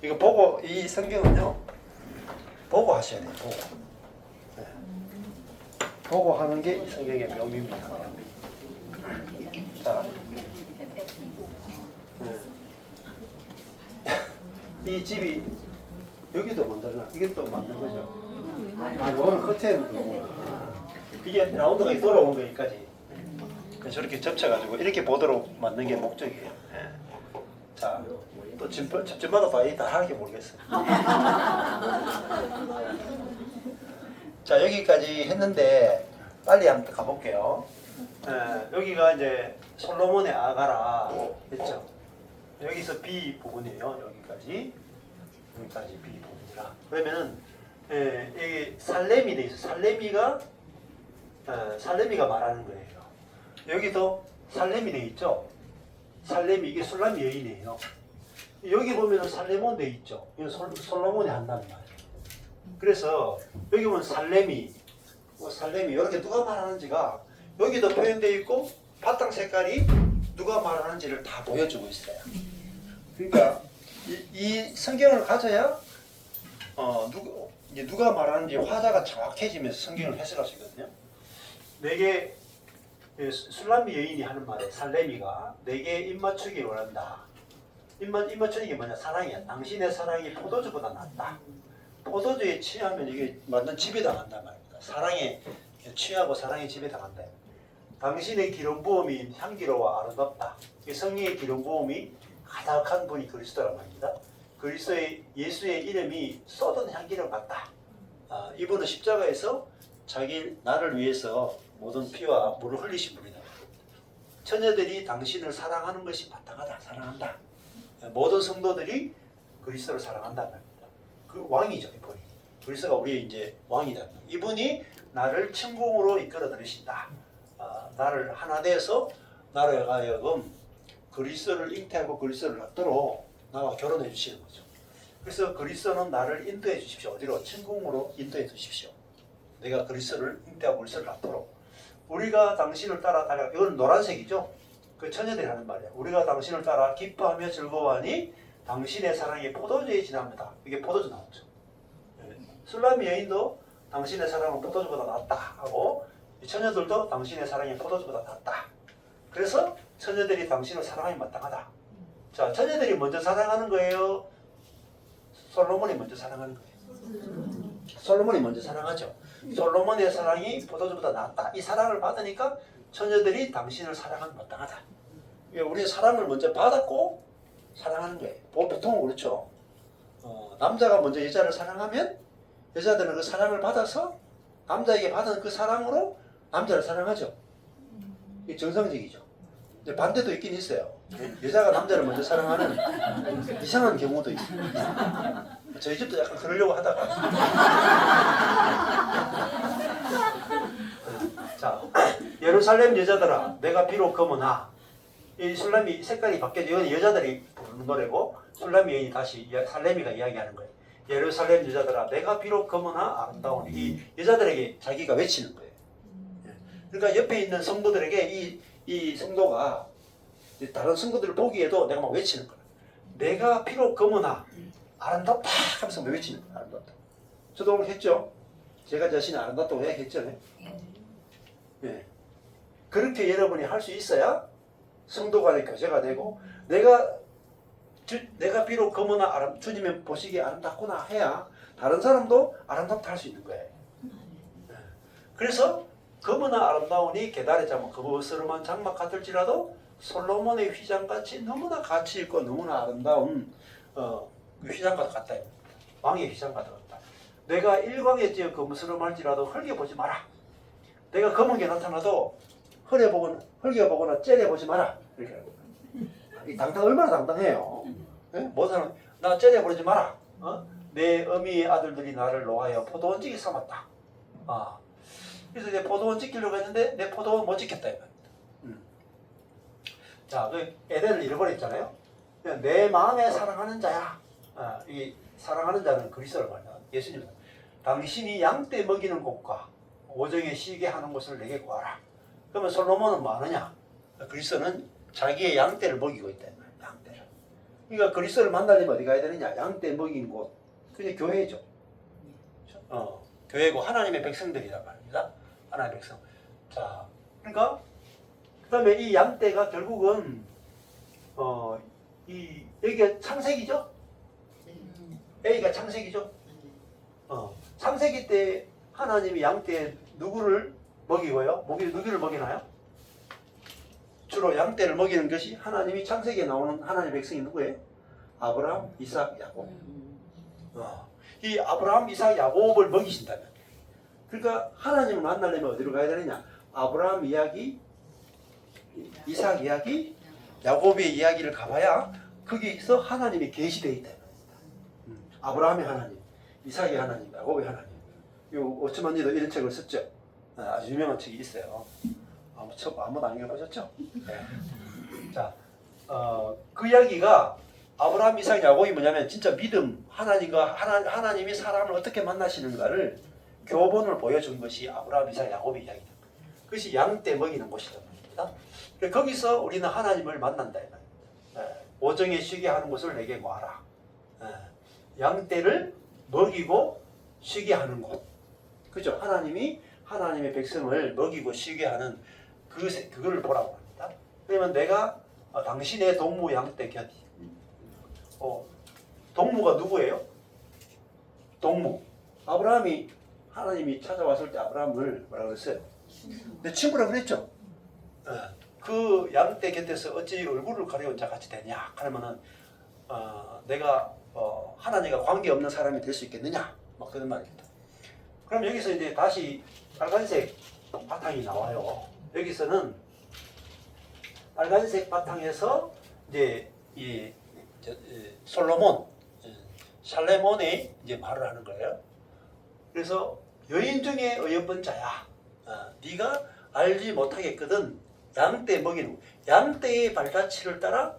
이거 보고 이 성경은요 보고 하셔야 돼요. 보고. 네. 보고 하는 게 이 성경의 묘미입니다. 자, 이 집이 여기도 만들어놔. 이게 또 만든 거죠. 아, 이거는 커튼 거고. 이게 라운드가 돌아온 거기까지. 저렇게 접쳐가지고 이렇게 보도록 만든 게 목적이에요. 예. 자, 또 집집마다 다 하게 모르겠어요. 자, 여기까지 했는데 빨리 한번 가볼게요. 여기가 이제 솔로몬의 아가라 했죠. 여기서 B 부분이에요. 여기까지 B 부분이라. 그러면은 여기 살레미 돼 있어. 살레미가 말하는 거예요. 여기도 살렘이 돼 있죠. 살렘이 이게 술람 여인이에요. 여기 보면은 살레몬 돼 있죠. 이건 솔로몬이 한다는 말이에요. 그래서 여기 보면 살렘이 이렇게 누가 말하는지가 여기도 표현되어 있고 바탕 색깔이 누가 말하는지를 다 보여주고 있어요. 그러니까 이 성경을 가져야 누가 말하는지 화자가 정확해지면서 성경을 해석할 수 있거든요. 내게 술람미 여인이 하는 말에 살레미가 내게 입맞추기 원한다. 입맞추는 게 뭐냐? 사랑이야. 당신의 사랑이 포도주보다 낫다. 포도주에 취하면 이게 완전 지배당한단 말입니다. 사랑에 취하고 사랑에 지배당한다. 당신의 기름 부음이 향기로워 아름답다. 성령의 기름 부음이 가득한 분이 그리스도란 말입니다. 그리스도의 예수의 이름이 쏟은 향기를 받다. 이분은 십자가에서 나를 위해서 모든 피와 물을 흘리신 분이다. 처녀들이 당신을 사랑하는 것이 마땅하다. 사랑한다. 모든 성도들이 그리스도를 사랑한다는 말입니다. 그 왕이죠, 이분이. 그리스도가 우리의 이제 왕이다. 이분이 나를 천국으로 이끌어 들으신다. 나를 하나 돼서 나를 하여금 그리스도를 잉태하고 그리스도를 낳도록 나와 결혼해 주시는 거죠. 그래서 그리스도는 나를 인도해 주십시오. 어디로? 천국으로 인도해 주십시오. 내가 그리스도를 잉태하고 그리스도를 낳도록. 우리가 당신을 따라 달려. 이건 노란색이죠. 그 처녀들이 하는 말이야. 우리가 당신을 따라 기뻐하며 즐거워하니 당신의 사랑이 포도주에 지납니다. 이게 포도주 나오죠. 술람미 여인도 당신의 사랑은 포도주보다 낫다 하고 처녀들도 당신의 사랑이 포도주보다 낫다. 그래서 처녀들이 당신을 사랑하기 마땅하다. 자, 처녀들이 먼저 사랑하는 거예요? 솔로몬이 먼저 사랑하는 거예요? 솔로몬이 먼저 사랑하죠. 솔로몬의 사랑이 포도주보다 낫다. 이 사랑을 받으니까 처녀들이 당신을 사랑하기 마땅하다. 우리의 사랑을 먼저 받았고 사랑하는 거예요. 보통은 그렇죠. 남자가 먼저 여자를 사랑하면 여자들은 그 사랑을 받아서 남자에게 받은 그 사랑으로 남자를 사랑하죠. 이게 정상적이죠. 근데 반대도 있긴 있어요. 여자가 남자를 먼저 사랑하는 이상한 경우도 있어요. 저희 집도 약간 그러려고 하다가 자, 예루살렘 여자들아 내가 비록 검으나 이 술람이 색깔이 바뀌어져. 이건 여자들이 부르는 노래고 술람이 여인이 다시 살레미가 이야기하는 거예요. 예루살렘 여자들아 내가 비록 검으나 아름다우니. 이 여자들에게 자기가 외치는 거예요. 그러니까 옆에 있는 성도들에게 이 성도가 다른 성도들을 보기에도 내가 막 외치는 거야. 내가 비록 검으나 아름답다 하면서 막 외치는 거야. 아름답다. 저도 오늘 했죠. 제가 자신이 아름답다고 했죠. 네. 그렇게 여러분이 할 수 있어야 성도 간의 교제가 되고 내가 비록 검으나 주님의 보시기에 아름답구나 해야 다른 사람도 아름답다 할 수 있는 거예요. 네. 그래서 검으나 아름다우니 계달에 잡은 거스름한 장막 같을지라도 솔로몬의 휘장같이 너무나 가치 있고 너무나 아름다운 휘장과 같다. 왕의 휘장과 같다. 내가 일광에 찌어 거스름할지라도 흘겨보지 마라. 내가 검은 게 나타나도 흘겨보거나 째려보지 마라. 이렇게 하고. 이 얼마나 당당해요. 네? 모든 사람 나 째려보지 마라. 내 어미의 아들들이 나를 놓아여 포도원지기 삼았다. 그래서 내 포도원 지키려고 했는데 내 포도원 못 지켰다. 자, 그 에덴을 잃어버렸잖아요. 내 마음에 사랑하는 자야. 이 사랑하는 자는 그리스도를 말이야. 예수님. 당신이 양떼 먹이는 곳과 오정에 쉬게 하는 곳을 내게 구하라. 그러면 솔로몬은 뭐 하느냐? 그리스도는 자기의 양떼를 먹이고 있다. 양떼를. 그러니까 그리스도를 만나려면 어디 가야 되느냐? 양떼 먹인 곳. 그게 교회죠. 교회고 하나님의 백성들이란 말입니다. 하나님의 백성. 자, 그러니까 그다음에 이 양떼가 결국은 여기가 창세기죠? A가 창세기죠? 창세기 때 하나님이 양떼 누구를 먹이고요? 누구를 먹이나요? 주로 양떼를 먹이는 것이 하나님이 창세기에 나오는 하나님의 백성이 누구예요? 아브라함, 이삭, 야곱. 이 아브라함, 이삭, 야곱을 먹이신다면, 그러니까 하나님을 만나려면 어디로 가야 되느냐? 아브라함 이야기, 이삭 이야기, 야곱의 이야기를 가봐야 거기서 하나님이 계시되어 있다. 아브라함의 하나님, 이삭의 하나님, 야곱의 하나님. 이 오츠만니도 이런 책을 썼죠. 아주 유명한 책이 있어요. 아무도 안 읽어보셨죠? 네. 자, 그 이야기가 아브라함, 이삭, 야곱이 뭐냐면 진짜 믿음, 하나님이 사람을 어떻게 만나시는가를 교본을 보여준 것이 아브라함, 이삭, 야곱의 이야기다. 그것이 양떼 먹이는 곳이란 말입니다. 거기서 우리는 하나님을 만난다. 오정에 쉬게 하는 곳을 내게 구하라. 양떼를 먹이고 쉬게 하는 곳. 그죠? 하나님이 하나님의 백성을 먹이고 쉬게 하는 그걸 보라고 합니다. 그러면 내가 당신의 동무 양떼 곁이. 동무가 누구예요? 동무. 하나님이 찾아왔을 때 아브라함을 뭐라고 했어요? 내 친구라고 그랬죠? 그 양떼 곁에서 어찌 얼굴을 가려운 자 같이 되냐? 그러면은 내가 하나님과 관계없는 사람이 될 수 있겠느냐? 막 그런 말입니다. 그럼 여기서 이제 다시 빨간색 바탕이 나와요. 여기서는 빨간색 바탕에서 이제 솔로몬, 살레몬이 이제 말을 하는 거예요. 그래서 여인 중에 어여쁜 자야. 네가 알지 못하겠거든. 양떼 먹이는 양떼의 발자취를 따라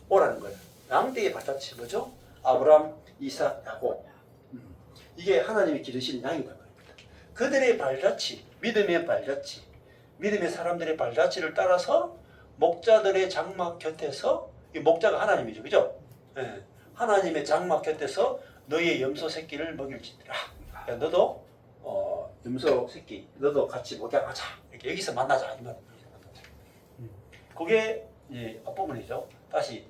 오라는 거예요. 양떼의 발자취 뭐죠? 아브라함, 이삭, 야곱. 이게 하나님이 기르시는 양이란 말입니다. 그들의 발자취, 믿음의 발자취, 믿음의 사람들의 발자취를 따라서 목자들의 장막 곁에서, 이 목자가 하나님이죠, 그죠? 네. 하나님의 장막 곁에서 너의 염소 새끼를 먹일지니라. 그러니까 너도 염소 새끼, 너도 같이 목양하자. 이렇게 여기서 만나자 이 말입니다. 그게 앞부분이죠. 다시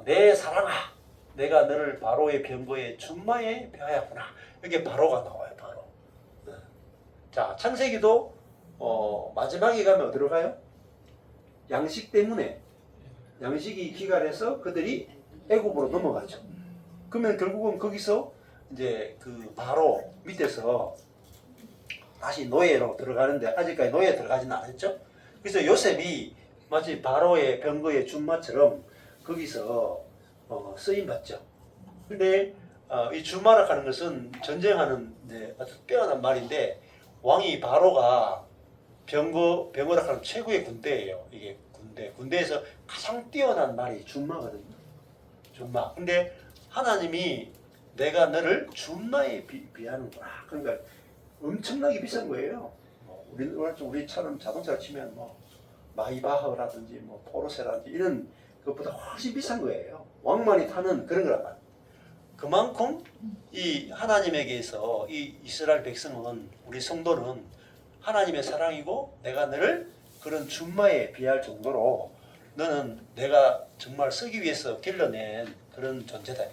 내 사랑아, 내가 너를 바로의 병거에 준마에 배하였구나. 이게 바로가 나와요. 바로. 자, 창세기도 마지막에 가면 어디로 가요? 양식 때문에 양식이 기갈해서 그들이 애굽으로 넘어가죠. 그러면 결국은 거기서 이제 그 바로 밑에서 다시 노예로 들어가는데 아직까지 노예에 들어가지는 않았죠. 그래서 요셉이 마치 바로의 병거의 준마처럼 거기서 쓰임 받죠. 근데 이 준마라 하는 것은 전쟁하는 아주 빼어난 말인데, 왕이 바로가 병거라 하는 최고의 군대예요. 이게 군대에서 가장 뛰어난 말이 준마거든요. 준마. 근데 하나님이 내가 너를 준마에 비하는구나. 그러니까 엄청나게 비싼 거예요. 우리처럼 자동차를 치면 마이바흐라든지 포르쉐라든지 이런 것보다 훨씬 비싼 거예요. 왕만이 타는 그런 거란 말이에요. 그만큼 이 하나님에게서 이 이스라엘 백성은, 우리 성도는 하나님의 사랑이고, 내가 너를 그런 준마에 비할 정도로 너는 내가 정말 쓰기 위해서 길러낸 그런 존재다.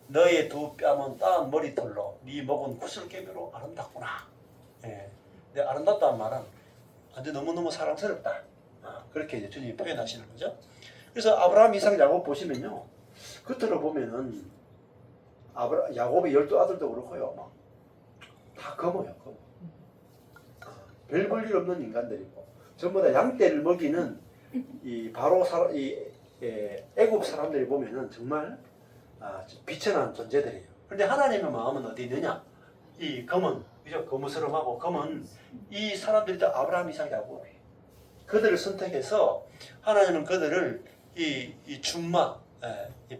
너의 두 뺨은 따은 머리털로 네 목은 구슬깨미로 아름답구나. 근데 아름답다는 말은 완전 너무너무 사랑스럽다. 그렇게 이제 주님이 표현하시는 거죠. 그래서 아브라함, 이삭, 야곱 보시면요, 겉으로 보면은 야곱의 12아들도 그렇고요, 다 검어요. 별 볼 일 없는 인간들이고 전부 다 양떼를 먹이는 애굽 사람들이 보면은 정말 비천한 존재들이에요. 그런데 하나님의 마음은 어디 있느냐? 이 검은, 그죠? 거무스름하고 검은 이 사람들이 다 아브라함, 이삭, 야곱이에요. 그들을 선택해서 하나님은 그들을 이 준마, 이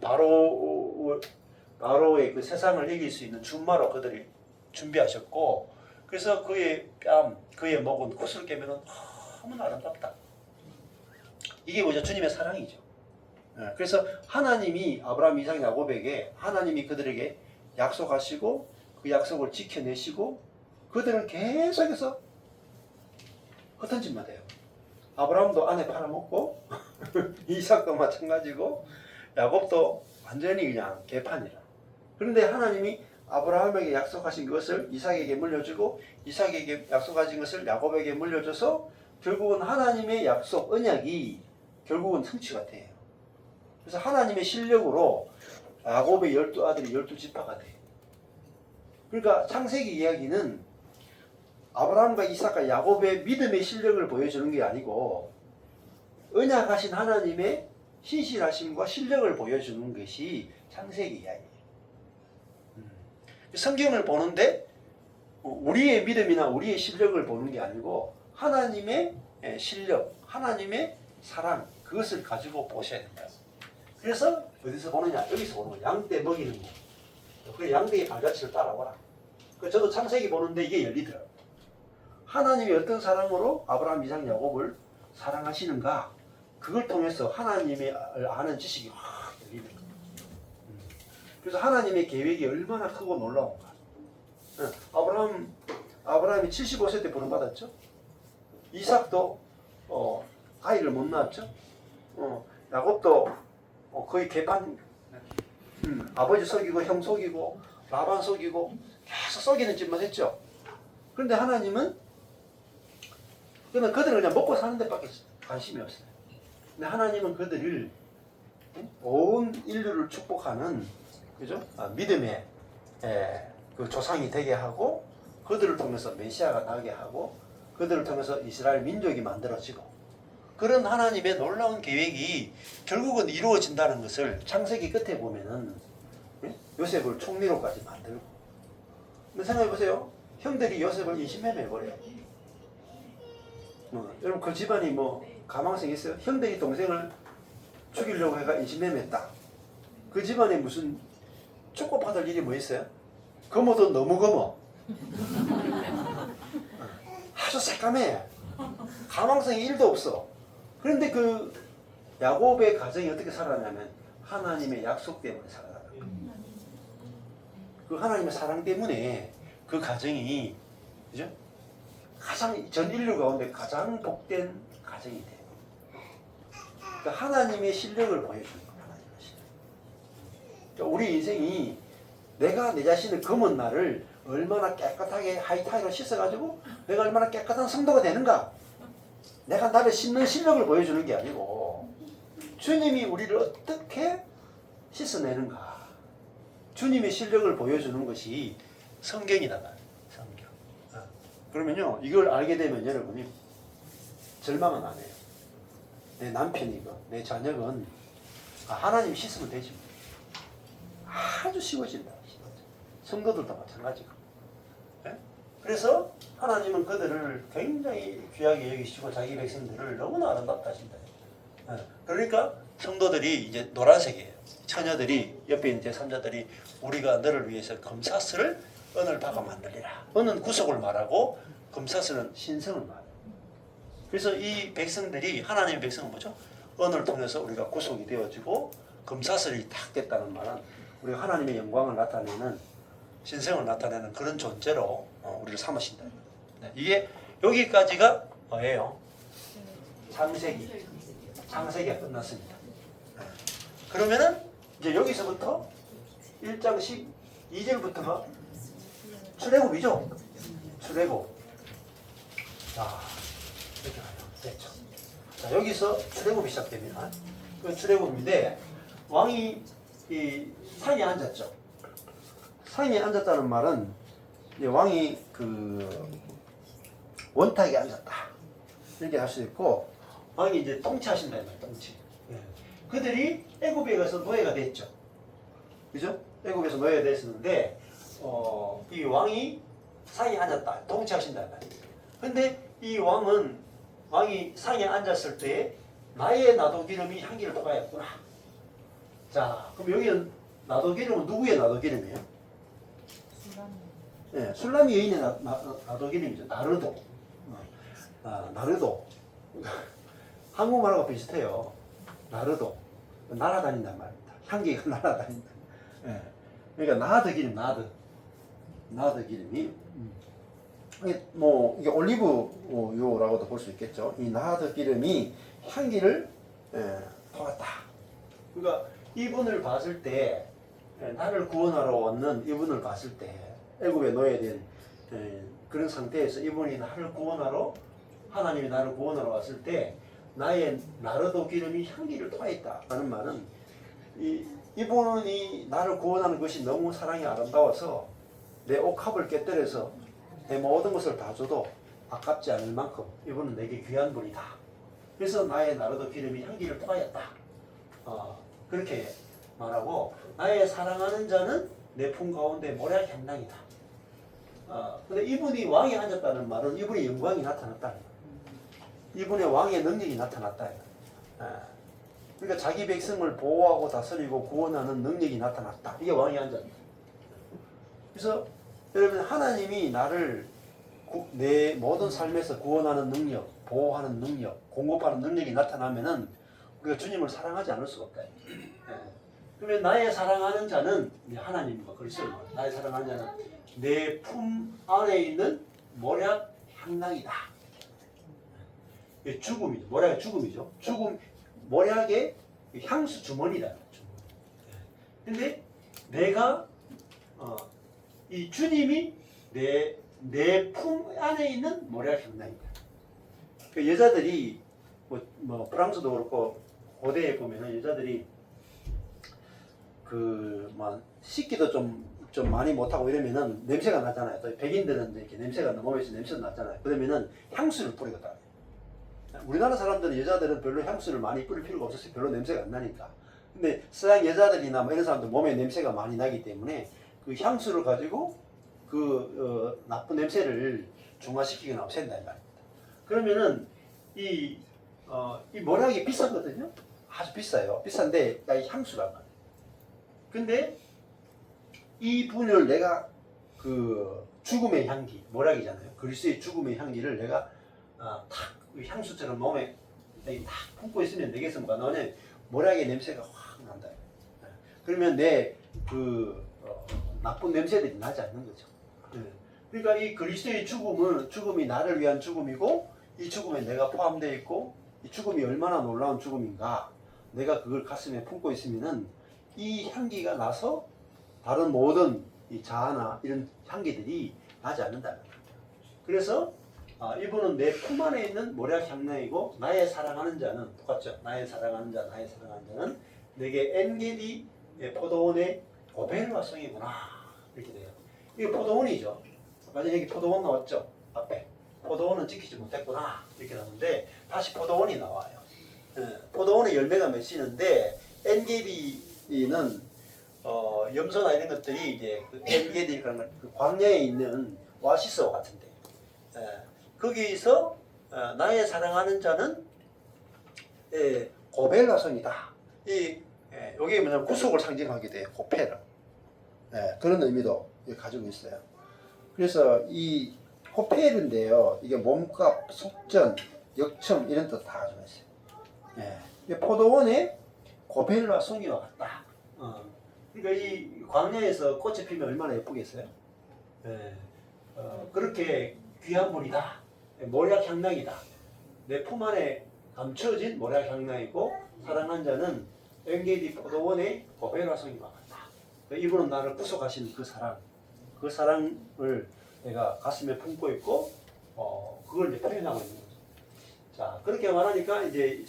바로의 그 세상을 이길 수 있는 준마로 그들이 준비하셨고, 그래서 그의 뺨, 그의 목은 구슬 깨면은 너무나 아름답다. 이게 뭐죠? 주님의 사랑이죠. 그래서 하나님이 아브라함, 이삭, 야곱에게 하나님이 그들에게 약속하시고 그 약속을 지켜내시고 그들은 계속해서 어떤 짓만 해요. 아브라함도 아내 팔아먹고 이삭도 마찬가지고 야곱도 완전히 그냥 개판이라. 그런데 하나님이 아브라함에게 약속하신 것을 이삭에게 물려주고 이삭에게 약속하신 것을 야곱에게 물려줘서 결국은 하나님의 약속, 언약이 결국은 성취가 돼요. 그래서 하나님의 실력으로 야곱의 12아들이 12지파가 돼요. 그러니까 창세기 이야기는 아브라함과 이삭과 야곱의 믿음의 실력을 보여주는 게 아니고 언약하신 하나님의 신실하심과 실력을 보여주는 것이 창세기 이야기예요. 성경을 보는데 우리의 믿음이나 우리의 실력을 보는 게 아니고 하나님의 실력, 하나님의 사랑, 그것을 가지고 보셔야 된다. 그래서 어디서 보느냐? 여기서 보는 거예요. 양떼 먹이는 거. 그 양떼의 발자취를 따라오라. 저도 창세기 보는데 이게 열리더라고요. 하나님이 어떤 사랑으로 아브라함, 이삭, 야곱을 사랑하시는가, 그걸 통해서 하나님의 아는 지식이 확 열리더라고요. 그래서 하나님의 계획이 얼마나 크고 놀라운가. 아브라함이 75세 때 부름받았죠. 이삭도 아이를 못 낳았죠. 야곱도 거의 개판, 아버지 속이고 형 속이고 라반 속이고 계속 속이는 짓만 했죠. 그런데 하나님은 그들은 그냥 먹고 사는 데밖에 관심이 없어요. 근데 하나님은 그들을 온 인류를 축복하는, 그죠? 믿음의 그 조상이 되게 하고 그들을 통해서 메시아가 나게 하고 그들을 통해서 이스라엘 민족이 만들어지고, 그런 하나님의 놀라운 계획이 결국은 이루어진다는 것을 창세기 끝에 보면은 요셉을 총리로까지 만들고. 근데 생각해 보세요. 형들이 요셉을 인신매매해버려요. 여러분 그 집안이 뭐 가망성이 있어요? 형들이 동생을 죽이려고 해가 인신매매했다. 그 집안에 무슨 축복받을 일이 뭐 있어요? 거모도 너무 거모. 아주 새까매. 가망성이 1도 없어. 그런데 그 야곱의 가정이 어떻게 살아나면 하나님의 약속 때문에 살아나요. 그 하나님의 사랑 때문에 그 가정이, 그죠? 가장 전 인류 가운데 가장 복된 가정이 돼요. 그러니까 하나님의 실력을 보여주는 거예요. 하나님의 실력. 그러니까 우리 인생이 내가 내 자신을 검은 나를 얼마나 깨끗하게 하이타이로 씻어가지고 내가 얼마나 깨끗한 성도가 되는가, 내가 나를 씻는 실력을 보여주는 게 아니고 주님이 우리를 어떻게 씻어내는가, 주님의 실력을 보여주는 것이 성경이다. 성경. 그러면요, 이걸 알게 되면 여러분이 절망은 안 해요. 내 남편이고 내 자녀는 하나님 씻으면 되지. 아주 쉬워진다. 성도들도 마찬가지고. 그래서 하나님은 그들을 굉장히 귀하게 여기시고 자기 백성들을 너무나 아름답다 하신다. 그러니까 성도들이 이제 노란색이에요. 처녀들이, 옆에 있는 제3자들이 우리가 너를 위해서 금사슬을 은을 박아 만들리라. 은은 구속을 말하고 금사슬은 신성을 말해요. 그래서 이 백성들이, 하나님의 백성은 뭐죠? 은을 통해서 우리가 구속이 되어지고 금사슬이 탁 됐다는 말은 우리가 하나님의 영광을 나타내는, 신성을 나타내는 그런 존재로 우리를 삼으신다. 이게 여기까지가 뭐예요? 창세기가 끝났습니다. 그러면은 이제 여기서부터 1장 12절부터가 출애굽이죠. 출애굽. 자, 이렇게 가요. 됐죠. 자, 여기서 출애굽이 시작됩니다. 그 출애굽인데 왕이 이 상에 앉았죠. 상에 앉았다는 말은 이제 왕이 그 원탁에 앉았다, 이렇게 할 수 있고, 왕이 이제 통치하신다는 말이에요. 통치. 그들이 애굽에 가서 노예가 됐죠. 그죠? 애굽에서 노예가 됐었는데 이 왕이 상에 앉았다, 통치하신다는 말이에요. 근데 이 왕이 상에 앉았을 때 나의 나도기름이 향기를 도하였구나. 자, 그럼 여기는 나도기름은 누구의 나도기름이에요? 네, 술람이 여인의 나도기름이죠. 나르도. 나르도. 한국말하고 비슷해요. 나르도. 날아다닌단 말입니다. 향기가 날아다닌다. 예. 그러니까 나드 기름, 나드 기름이 뭐 이게 올리브유라고도 볼 수 있겠죠. 이 나드 기름이 향기를 도왔다. 그러니까 이분을 봤을 때 나를 구원하러 왔는 이분을 봤을 때 애굽에 노예된 그런 상태에서 이분이 나를 구원하러 하나님이 나를 구원하러 왔을 때 나의 나르도 기름이 향기를 토했다라는 말은 이분이 나를 구원하는 것이 너무 사랑이 아름다워서 내 옥합을 깨뜨려서 내 모든 것을 다 줘도 아깝지 않을 만큼 이분은 내게 귀한 분이다. 그래서 나의 나르도 기름이 향기를 토하였다. 그렇게 말하고 나의 사랑하는 자는 내 품 가운데 모략 향낭이다. 근데 이분이 왕에 앉았다는 말은 이분의 영광이 나타났다. 이분의 왕의 능력이 나타났다. 그러니까 자기 백성을 보호하고 다스리고 구원하는 능력이 나타났다. 이게 왕이 앉았다. 그래서 여러분 하나님이 나를 내 모든 삶에서 구원하는 능력, 보호하는 능력, 공급하는 능력이 나타나면은 우리가 주님을 사랑하지 않을 수가 없다. 그러면 나의 사랑하는 자는 하나님과 그리스도, 나의 사랑하는 자는 내 품 안에 있는 모략 향낭이다. 죽음이죠. 모략의 죽음이죠. 모략의 향수 주머니다. 근데 내가 이 주님이 내 품 안에 있는 모략 향낭이다. 그 여자들이 뭐 프랑스도 그렇고 고대에 보면은 여자들이 씻기도 좀 많이 못하고 이러면은 냄새가 나잖아요. 또 백인들은 이렇게 냄새가 넘어오면서 냄새가 나잖아요. 그러면은 향수를 뿌리거든. 우리나라 사람들은 여자들은 별로 향수를 많이 뿌릴 필요가 없어서 별로 냄새가 안 나니까. 근데 서양 여자들이나 뭐 이런 사람들 몸에 냄새가 많이 나기 때문에 그 향수를 가지고 나쁜 냄새를 중화시키거나 없앤다 이 말입니다. 그러면은 이 모략이 비싸거든요. 아주 비싸요. 비싼데 이 향수란 말이에요. 근데 이 분을 내가 그 죽음의 향기, 모략이잖아요. 그리스도의 죽음의 향기를 내가 탁 향수처럼 몸에 탁 품고 있으면 내게서 뭐가 나오냐? 모략의 냄새가 확 난다. 그러면 내 나쁜 냄새들이 나지 않는 거죠. 그러니까 이 그리스도의 죽음이 나를 위한 죽음이고 이 죽음에 내가 포함되어 있고 이 죽음이 얼마나 놀라운 죽음인가 내가 그걸 가슴에 품고 있으면은 이 향기가 나서 다른 모든 이 자아나 이런 향기들이 나지 않는다는 거예요. 그래서 이분은 내 품 안에 있는 모략 향낭이고 나의 사랑하는 자는 똑같죠. 나의 사랑하는 자는 내게 엔게디 포도원의 고벨과 성이구나 이렇게 돼요. 이게 포도원이죠. 맞아 여기 포도원 나왔죠. 앞에 포도원은 지키지 못했구나 이렇게 나오는데 다시 포도원이 나와요. 포도원의 열매가 맺히는데 엔게디는 염소나 이런 것들이 이제 그 엔게디 그런 그 광야에 있는 오아시스와 같은데 거기서 나의 사랑하는 자는 고벨라성이다. 여기 뭐냐면 구속을 상징하게 돼요. 고페라. 그런 의미도 가지고 있어요. 그래서 이 호펠인데요. 이게 몸값, 속전, 역청 이런 뜻 다 가지고 있어요. 포도원에 고벨라 송이와 같다. 그러니까 이 광야에서 꽃이 피면 얼마나 예쁘겠어요? 그렇게 귀한 물이다. 모략 향낭이다. 내 품 안에 감춰진 모략 향낭이고 사랑한 자는 엔게디 포도원의 고벨라 송이와 같다. 이분은 나를 구속하신 그 사랑을 내가 가슴에 품고 있고 그걸 이제 표현하고 있는 거죠. 자 그렇게 말하니까 이제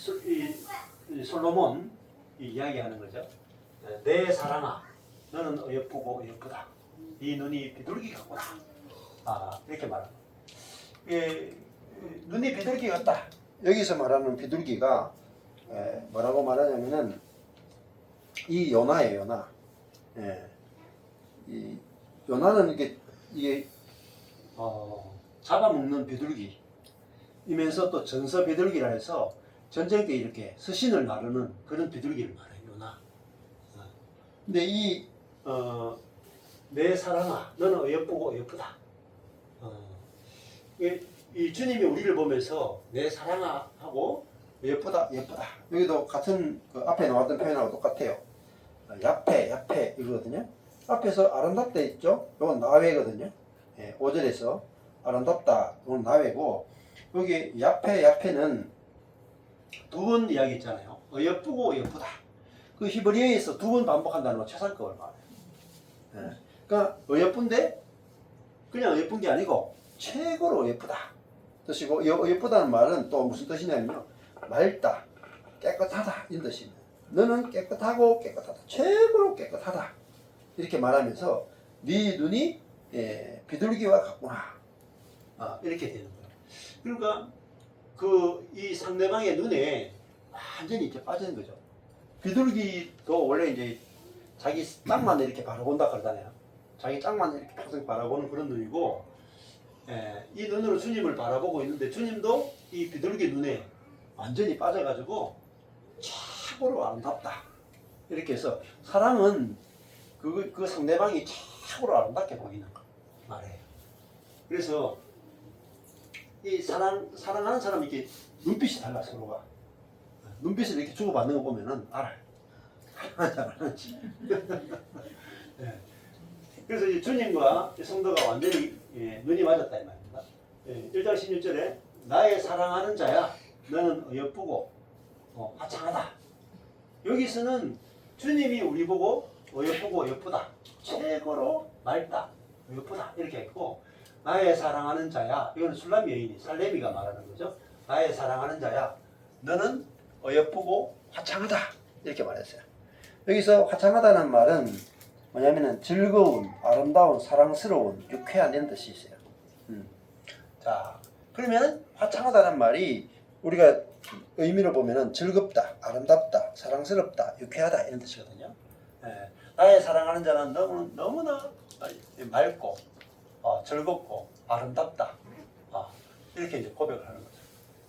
솔로몬 이야기하는 거죠. 내 사랑아, 너는 어여쁘고 어여쁘다. 네 눈이 비둘기 같구나. 이렇게 말합니다. 눈이 비둘기 같다. 여기서 말하는 비둘기가 뭐라고 말하냐면은 이 요나예요, 요나. 이 요나는 이게 잡아먹는 비둘기이면서 또 전서 비둘기라 해서 전쟁 때 이렇게 서신을 나르는 그런 비둘기를 말해요, 요나. 근데 내 사랑아, 너는 어여쁘고 어여쁘다. 이 주님이 우리를 보면서 내 사랑아 하고 예쁘다, 예쁘다. 여기도 같은 그 앞에 나왔던 표현하고 똑같아요. 야패, 야패 이거거든요. 앞에서 아름답다 있죠? 이건 나외거든요. 예, 5절에서 아름답다, 이건 나외고, 여기 야패, 야패는 두 번 이야기 있잖아요. 예쁘고 예쁘다. 그 히브리어에서 두 번 반복한다는 건 최상급을 말해요. 예. 그러니까 예쁜데 그냥 예쁜 게 아니고 최고로 예쁘다 뜻이고, 예쁘다는 말은 또 무슨 뜻이냐면요, 맑다, 깨끗하다 이런 뜻입니다. 너는 깨끗하고 깨끗하다, 최고로 깨끗하다 이렇게 말하면서 네 눈이 비둘기와 같구나, 이렇게 되는 거예요. 그러니까 이 상대방의 눈에 완전히 이렇게 빠지는 거죠. 비둘기도 원래 이제 자기 짝만 이렇게 바라본다 그러잖아요. 자기 짝만 이렇게 평생 바라보는 그런 눈이고, 이 눈으로 주님을 바라보고 있는데 주님도 이 비둘기 눈에 완전히 빠져가지고 최고로 아름답다 이렇게 해서 사랑은 그 상대방이 최고로 아름답게 보이는 거 말이에요. 그래서 이 사랑하는 사람이 이렇게 눈빛이 달라. 서로가 눈빛을 이렇게 주고받는 거 보면은 알아요. 잘하는지. 네. 그래서 이 주님과 이 성도가 완전히 눈이 맞았다 이 말입니다. 1장 16절에 나의 사랑하는 자야 너는 예쁘고 화창하다. 여기서는 주님이 우리 보고 예쁘고 예쁘다, 최고로 맑다, 예쁘다 이렇게 했고, 나의 사랑하는 자야, 이거는 술람 여인이 살레미가 말하는 거죠. 나의 사랑하는 자야 너는 예쁘고 화창하다 이렇게 말했어요. 여기서 화창하다는 말은 뭐냐면은 즐거운, 아름다운, 사랑스러운, 유쾌한 이런 뜻이 있어요. 자, 그러면 화창하다는 말이 우리가 의미를 보면은 즐겁다, 아름답다, 사랑스럽다, 유쾌하다 이런 뜻이거든요. 나의 사랑하는 자는 너무나 맑고 즐겁고 아름답다, 이렇게 이제 고백을 하는 거죠.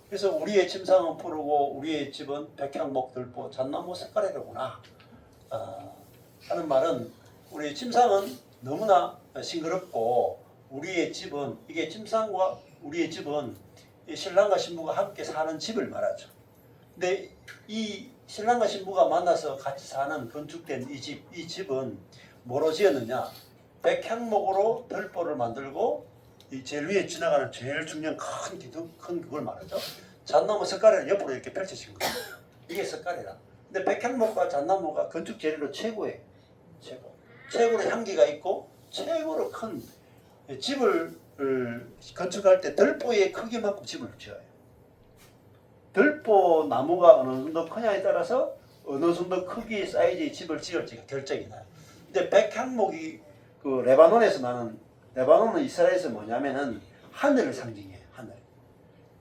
그래서 우리의 침상은 푸르고 우리의 집은 백향목 들보 잣나무 색깔이로구나 하는 말은, 우리의 침상은 너무나 싱그럽고 우리의 집은, 이게 침상과 우리의 집은 이 신랑과 신부가 함께 사는 집을 말하죠. 근데 이 신랑과 신부가 만나서 같이 사는 건축된 이 집은 뭐로 지었느냐? 백향목으로 들보를 만들고 이 제일 위에 지나가는 제일 중요한 큰 기둥, 큰 그걸 말하죠. 잣나무 석가래를 옆으로 이렇게 펼쳐진 거예요. 이게 석가래라. 근데 백향목과 잣나무가 건축 재료로 최고예요. 최고로 향기가 있고 최고로 큰 집을 건축할 때 들보의 크기만큼 집을 지어요. 들보 나무가 어느 정도 크냐에 따라서 어느 정도 크기 사이즈의 집을 지을지가 결정이 나요. 근데 백향목이 그 레바논은 이스라엘에서 뭐냐면은 하늘을 상징해요. 하늘.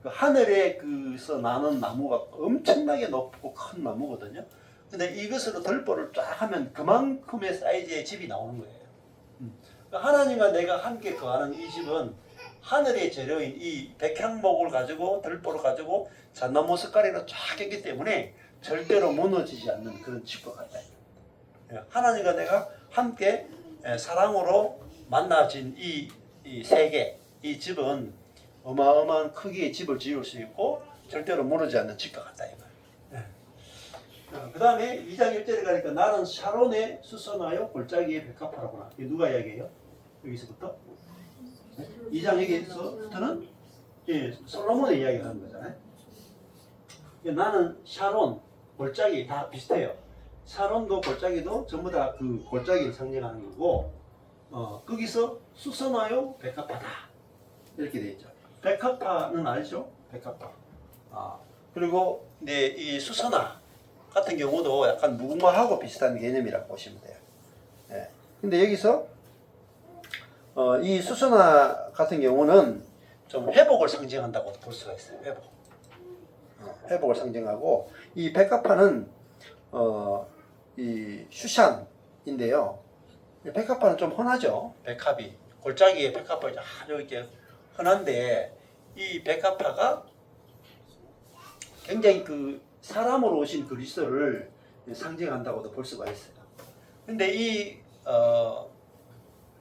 그 하늘에서 나는 나무가 엄청나게 높고 큰 나무거든요. 근데 이것으로 들보를 쫙 하면 그만큼의 사이즈의 집이 나오는 거예요. 하나님과 내가 함께 거하는 이 집은 하늘의 재료인 이 백향목을 가지고 들보를 가지고 잣나무 석가리로 쫙 했기 때문에 절대로 무너지지 않는 그런 집과 같다. 하나님과 내가 함께 사랑으로 만나진 이 세계, 이 집은 어마어마한 크기의 집을 지을 수 있고 절대로 무너지지 않는 집과 같다. 그 다음에 2장 1절에 가니까 나는 샤론에 수선하여 골짜기에 백합화라구나. 이게 누가 이야기해요? 여기서부터? 2장 여기서부터는 솔로몬의 이야기를 하는 거잖아요. 나는 샤론, 골짜기 다 비슷해요. 샤론도 골짜기도 전부 다 그 골짜기를 상징하는 거고, 거기서 수선하여 백합화다 이렇게 되어 있죠. 백합화는 알죠? 백합화. 그리고 이 수선화 같은 경우도 약간 무궁화하고 비슷한 개념이라고 보시면 돼요. 근데 여기서 이 수선화 같은 경우는 좀 회복을 상징한다고 볼 수가 있어요. 회복을 상징하고, 이 백합화는 이 슈샨인데요. 백합화는 좀 흔하죠. 백합이 골짜기에 백합화가 아주 이렇게 흔한데, 이 백합화가 굉장히 그 사람으로 오신 그리스도를 상징한다고도 볼 수가 있어요. 근데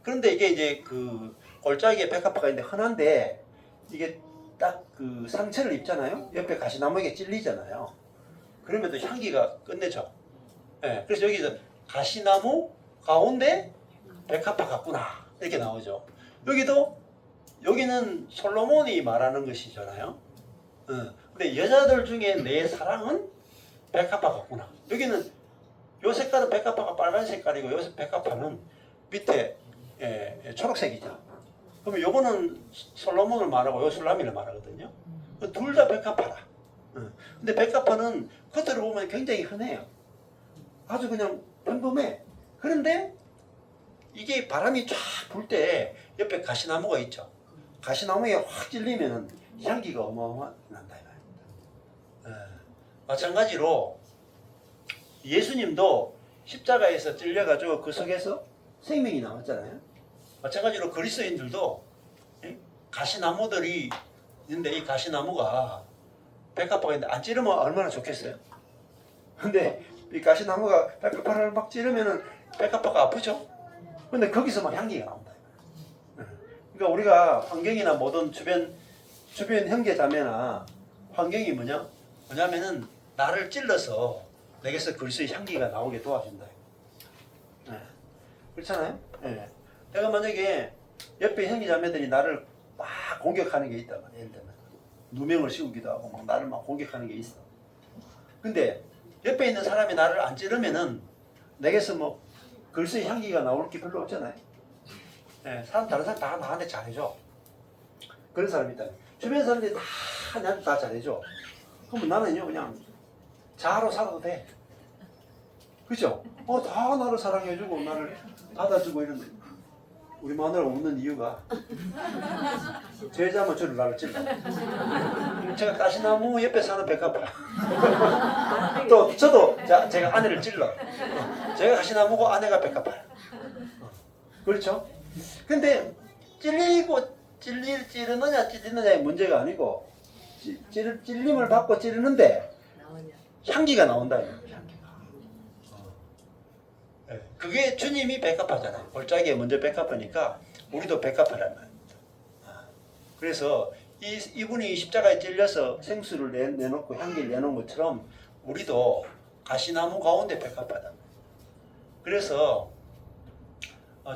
그런데 이게 이제 그 골짜기에 백합화가 있는데 흔한데, 이게 딱 그 상처를 입잖아요. 옆에 가시나무에게 찔리잖아요. 그러면 또 향기가 끝내죠. 예, 그래서 여기서 가시나무 가운데 백합화 같구나 이렇게 나오죠. 여기는 솔로몬이 말하는 것이잖아요. 근데 여자들 중에 내 사랑은 백합화 같구나. 여기는 요 색깔은 백합화가 빨간 색깔이고 요 백합화는 밑에 초록색이죠. 그러면 요거는 솔로몬을 말하고 요 술라미를 말하거든요. 둘 다 백합화다. 근데 백합화는 겉으로 보면 굉장히 흔해요. 아주 그냥 평범해. 그런데 이게 바람이 쫙 불 때 옆에 가시나무가 있죠. 가시나무에 확 찔리면 향기가 어마어마한다. 마찬가지로 예수님도 십자가에서 찔려가지고 그 속에서 생명이 나왔잖아요. 마찬가지로 그리스도인들도 가시나무들이 있는데 이 가시나무가 백합화가 있는데 안 찌르면 얼마나 좋겠어요. 근데 이 가시나무가 백합화를 막 찌르면은 백합화가 아프죠. 근데 거기서만 향기가 나온다. 그러니까 우리가 환경이나 모든 주변 형제 자매나 환경이 뭐냐면은 나를 찔러서 내게서 그리스도의 향기가 나오게 도와준다. 그렇잖아요. 내가 만약에 옆에 형제 자매들이 나를 막 공격하는 게 있다. 예를 들면 누명을 씌우기도 하고 막 나를 막 공격하는 게 있어. 근데 옆에 있는 사람이 나를 안 찌르면은 내게서 뭐 그리스도의 향기가 나올 게 별로 없잖아요. 다른 사람 다 나한테 잘해줘. 그런 사람이 있다. 주변 사람들이 다 나한테 다 잘해줘. 그러면 나는요 그냥 자아로 살아도 돼. 그죠? 다 나를 사랑해주고 나를 받아주고 이런데 우리 마누라 웃는 이유가 제 자만 저를 나를 찔러. 제가 가시나무 옆에 사는 백합화. 또 저도 제가 아내를 찔러. 제가 가시나무고 아내가 백합화. 그렇죠? 근데 찌르느냐의 문제가 아니고 찔림을 받고 찌르는데 향기가 나온다. 그게 주님이 백합화잖아요. 골짜기에 먼저 백합화니까 우리도 백합화란 말입니다. 그래서 이분이 십자가에 찔려서 생수를 내놓고 향기를 내놓은 것처럼 우리도 가시나무 가운데 백합화다. 그래서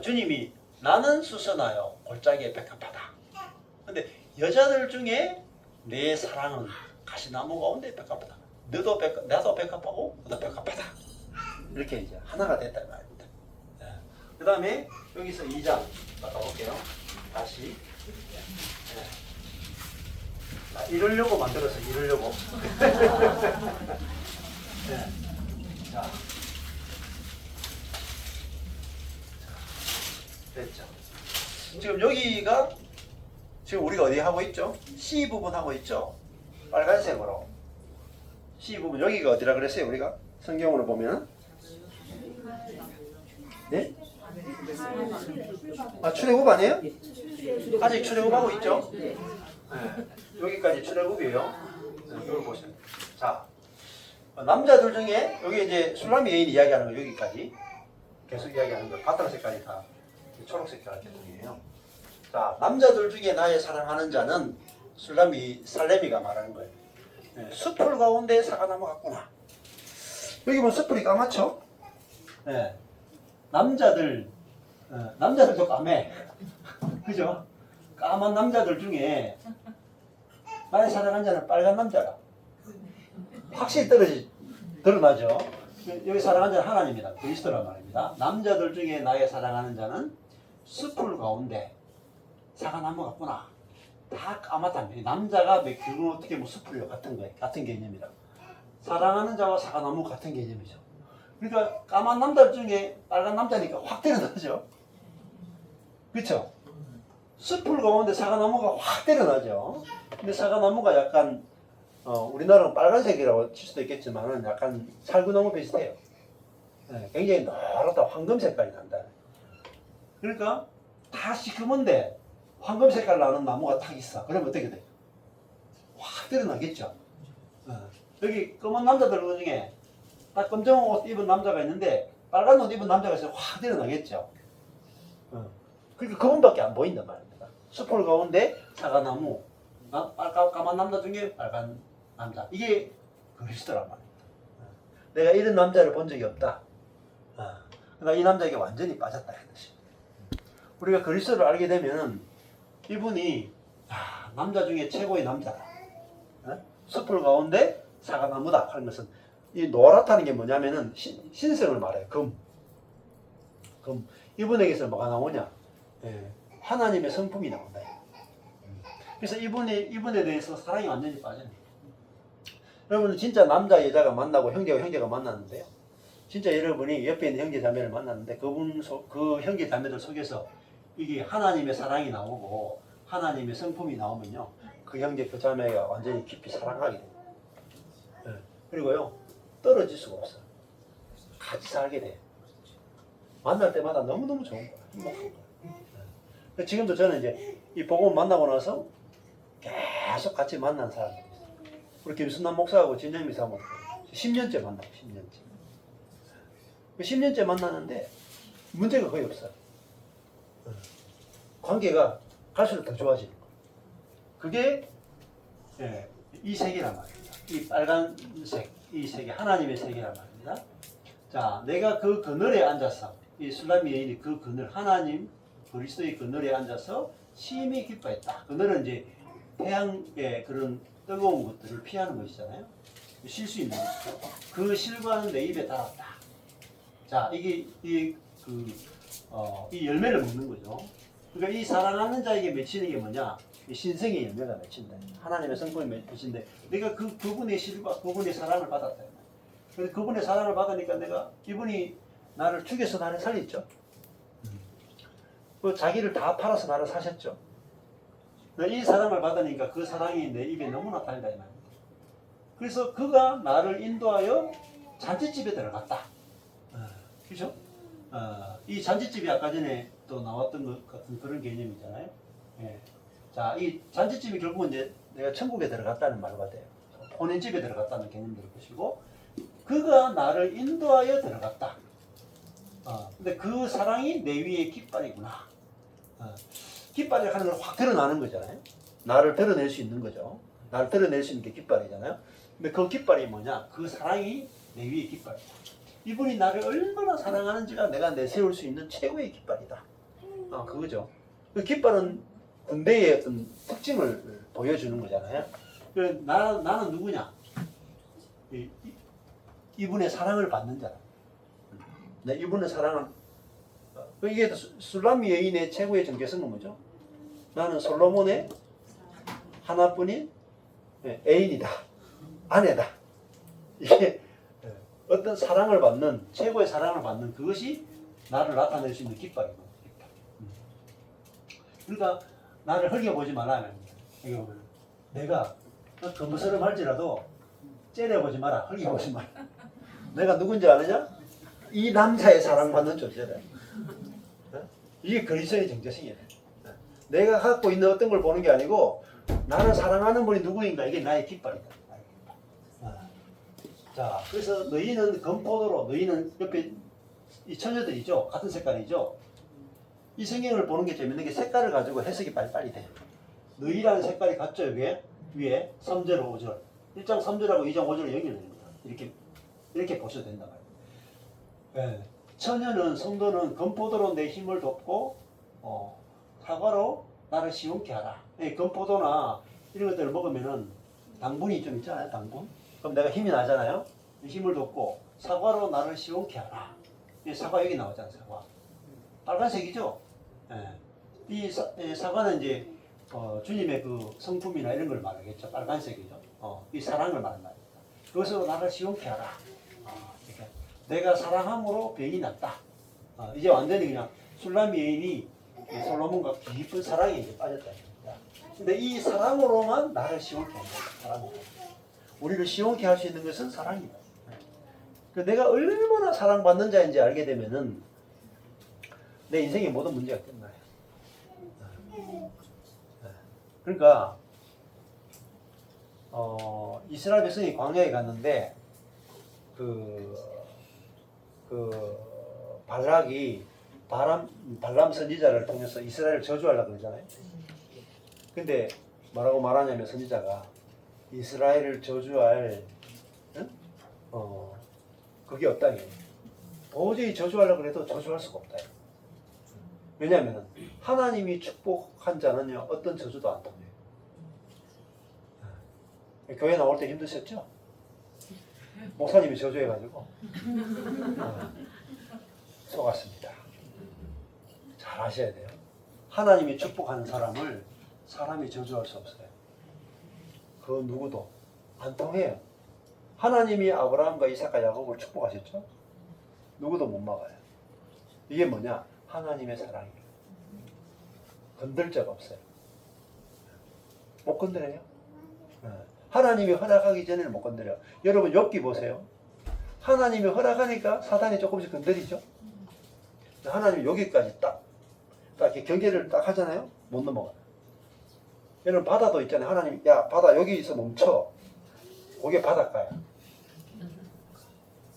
주님이 나는 수선하여 골짜기에 백합화다. 근데 여자들 중에 내 사랑은 가시나무 가운데 백합화다. 나도 백합하고 너도 백합하다. 이렇게 이제 하나가 됐단 말입니다. 그 다음에 여기서 2장 가볼게요. 다시. 이러려고 만들어서 이러려고. 자. 됐죠. 지금 여기가 지금 우리가 어디 하고 있죠? C 부분 하고 있죠? 빨간색으로. C 부분 여기가 어디라 그랬어요? 우리가 성경으로 보면 네? 출애굽 아니에요? 아직 출애굽하고 있죠? 네. 여기까지 출애굽이에요. 이걸 보세요. 자, 남자들 중에 여기 이제 술라미 여인이 이야기하는 거 여기까지 계속 이야기하는 거 바탕 색깔이 다 초록색깔 계통이에요. 자, 남자들 중에 나의 사랑하는 자는 살레미가 말하는 거예요. 숲풀 가운데 사과나무 같구나. 여기 보면 숲풀이 까맣죠? 네. 남자들도 까매. 그죠? 까만 남자들 중에 나의 사랑하는 자는 빨간 남자가 확실히 드러나죠? 여기 사랑하는 자는 하나님이다. 그리스도란 말입니다. 남자들 중에 나의 사랑하는 자는 숲풀 가운데 사과나무 같구나. 다 까맣다는 남자가 결국 어떻게 뭐 숲풀 같은 거예요. 같은 개념이라. 사랑하는 자와 사과나무 같은 개념이죠. 그러니까 까만 남자 중에 빨간 남자니까 확 드러나죠. 그렇죠? 숲풀 가운데 사과나무가 확 드러나죠. 근데 사과나무가 약간 우리나라는 빨간색이라고 칠 수도 있겠지만 약간 살구나무 비슷해요. 굉장히 노랗다 황금 색깔이 난다. 그러니까 다 시커먼데 황금 색깔 나는 나무가 딱 있어. 그러면 어떻게 돼? 확 드러나겠죠. 여기 검은 남자들 중에 딱 검정 옷 입은 남자가 있는데 빨간 옷 입은 남자가 있으면 확 드러나겠죠. 그러니까 그분밖에 안 보인단 말입니다. 숲풀 가운데 사과나무 까만 남자 중에 빨간 남자. 이게 그리스도란 말이야. 내가 이런 남자를 본 적이 없다. 그러니까 이 남자에게 완전히 빠졌다. 우리가 그리스도를 알게 되면 이분이 남자 중에 최고의 남자다. 숲을 가운데 사과나무다 하는 것은 이 노랗다는 게 뭐냐면은 신성을 말해요. 금. 이분에게서 뭐가 나오냐? 하나님의 성품이 나온다. 그래서 이분에 대해서 사랑이 완전히 빠져요. 여러분은 진짜 남자 여자가 만나고 형제가 만났는데요. 진짜 여러분이 옆에 있는 형제 자매를 만났는데 그 형제 자매들 속에서 이게 하나님의 사랑이 나오고 하나님의 성품이 나오면요, 그 형제 그 자매가 완전히 깊이 사랑하게 돼요. 그리고요, 떨어질 수가 없어요. 같이 살게 돼요. 만날 때마다 너무너무 좋은 거예요. 행복한 거예요. 지금도 저는 이제 이 복음 만나고 나서 계속 같이 만난 사람이에요. 우리 김순남 목사하고 진영미 사모 10년째 만나고 10년째. 10년째 만나는데 문제가 거의 없어요. 관계가 갈수록 더 좋아지는 거예요. 그게 이 세계란 말입니다. 이 빨간색, 이 세계, 하나님의 세계란 말입니다. 자, 내가 그 그늘에 앉아서 이 술람미 여인이 그 그늘, 하나님 그리스도의 그늘에 앉아서 심히 기뻐했다. 그늘은 이제 태양의 그런 뜨거운 것들을 피하는 것이잖아요. 쉴 수 있는 것이죠. 그 실과는 내 입에 달았다. 자, 이게 이 열매를 먹는 거죠. 그러니까 이 사랑하는 자에게 맺히는 게 뭐냐? 이 신성의 열매가 맺힌다. 하나님의 성품이 맺힌데 내가 그분의 실과, 그분의 사랑을 받았다. 그래서 그분의 사랑을 받으니까 이분이 나를 죽여서 나를 살렸죠. 그 자기를 다 팔아서 나를 사셨죠. 이 사랑을 받으니까 그 사랑이 내 입에 너무나 달다 이 말입니다. 그래서 그가 나를 인도하여 잔치집에 들어갔다. 그죠? 이 잔치집이 아까 전에 또 나왔던 것 같은 그런 개념이잖아요. 자, 이 잔치집이 결국은 이제 내가 천국에 들어갔다는 말 같아요. 혼인집에 들어갔다는 개념들을 보시고, 그가 나를 인도하여 들어갔다. 근데 그 사랑이 내 위에 깃발이구나. 깃발을 하는 걸 확 드러나는 거잖아요. 나를 드러낼 수 있는 거죠. 나를 드러낼 수 있는 게 깃발이잖아요. 근데 그 깃발이 뭐냐? 그 사랑이 내 위에 깃발이다. 이분이 나를 얼마나 사랑하는지가 내가 내세울 수 있는 최고의 깃발이다. 그거죠. 그 깃발은 군대의 어떤 특징을 보여주는 거잖아요. 나는 누구냐? 이분의 사랑을 받는 자다. 이분의 사랑을 이게 술람미 여인의 최고의 정체성은 뭐죠? 나는 솔로몬의 하나뿐인 애인이다. 아내다. 이게 어떤 사랑을 받는, 최고의 사랑을 받는 그것이 나를 나타낼 수 있는 깃발이고. 그러니까 나를 흘겨보지 말라. 내가 검부스름할지라도 째려보지 마라. 흘겨보지 마라. 내가 누군지 아느냐? 이 남자의 사랑받는 존재다. 이게 그리스도의 정체성이에요. 내가 갖고 있는 어떤 걸 보는 게 아니고 나를 사랑하는 분이 누구인가, 이게 나의 깃발이다. 자, 그래서 너희는 금포도로, 너희는 옆에 이 처녀들이죠. 같은 색깔이죠. 이 성경을 보는 게 재밌는 게 색깔을 가지고 해석이 빨리빨리 돼요. 너희라는 색깔이 같죠, 위에 3절, 5절. 1장 3절하고 2장 5절을 연결됩니다. 이렇게 보셔도 된다 말이에요. 처녀는, 성도는 금포도로 내 힘을 돕고 사과로 나를 시원케 하라. 금포도나 이런 것들을 먹으면은 당분이 좀 있잖아요. 당분. 그럼 내가 힘이 나잖아요. 힘을 돕고 사과로 나를 시원케 하라. 사과 여기 나오잖아요. 사과. 빨간색이죠. 이 사과는 이제 주님의 그 성품이나 이런 걸 말하겠죠. 빨간색이죠. 이 사랑을 말하는 말입니다. 그것으로 나를 시원케 하라. 내가 사랑함으로 병이 났다. 이제 완전히 그냥 술람미 여인이 솔로몬과 깊은 사랑에 이제 빠졌다. 근데 이 사랑으로만 나를 시원케 한다. 사랑으로. 우리를 시원케 할 수 있는 것은 사랑이다. 내가 얼마나 사랑받는 자인지 알게 되면은 내 인생의 모든 문제가 끝나요. 그러니까 이스라엘 백성이 광야에 갔는데 발락이 발람 선지자를 통해서 이스라엘을 저주하려고 그러잖아요. 근데 뭐라고 말하냐면 선지자가 이스라엘을 저주할 그게 없다. 이게. 도저히 저주하려고 해도 저주할 수가 없다. 왜냐하면 하나님이 축복한 자는요 어떤 저주도 안 통해요. 교회 나올 때 힘드셨죠? 목사님이 저주해가지고 속았습니다. 잘 아셔야 돼요. 하나님이 축복하는 사람을 사람이 저주할 수 없어요. 그 누구도 안 통해요. 하나님이 아브라함과 이삭과 야곱을 축복하셨죠? 누구도 못 막아요. 이게 뭐냐? 하나님의 사랑이에요. 건들 자가 없어요. 못 건드려요. 하나님이 허락하기 전에는 못 건드려. 여러분 욥기 보세요. 하나님이 허락하니까 사단이 조금씩 건드리죠. 하나님이 여기까지 딱 이렇게 경계를 딱 하잖아요. 못 넘어가요. 여러분 바다도 있잖아요. 하나님 야 바다 여기서 멈춰. 그게 바닷가야.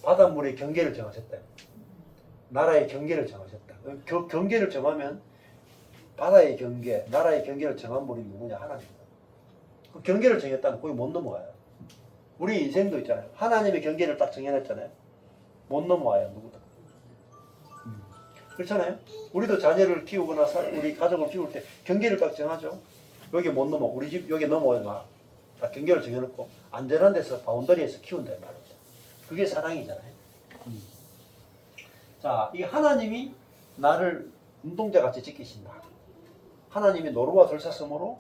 바닷물의 경계를 정하셨다. 나라의 경계를 정하셨다. 경계를 정하면 바다의 경계, 나라의 경계를 정한 분이 누구냐? 하나님입니다. 그 경계를 정했다면 거기 못 넘어가요. 우리 인생도 있잖아요. 하나님의 경계를 딱 정해놨잖아요. 못 넘어와요. 누구도. 그렇잖아요. 우리도 자녀를 키우거나 우리 가족을 키울 때 경계를 딱 정하죠. 여기 못 넘어. 우리 집 여기 넘어오지 마. 딱 경계를 정해놓고 안전한 데서 바운더리에서 키운다 이 말이죠. 그게 사랑이잖아요. 자, 이 하나님이 나를 눈동자같이 지키신다. 하나님이 노루와 들사슴으로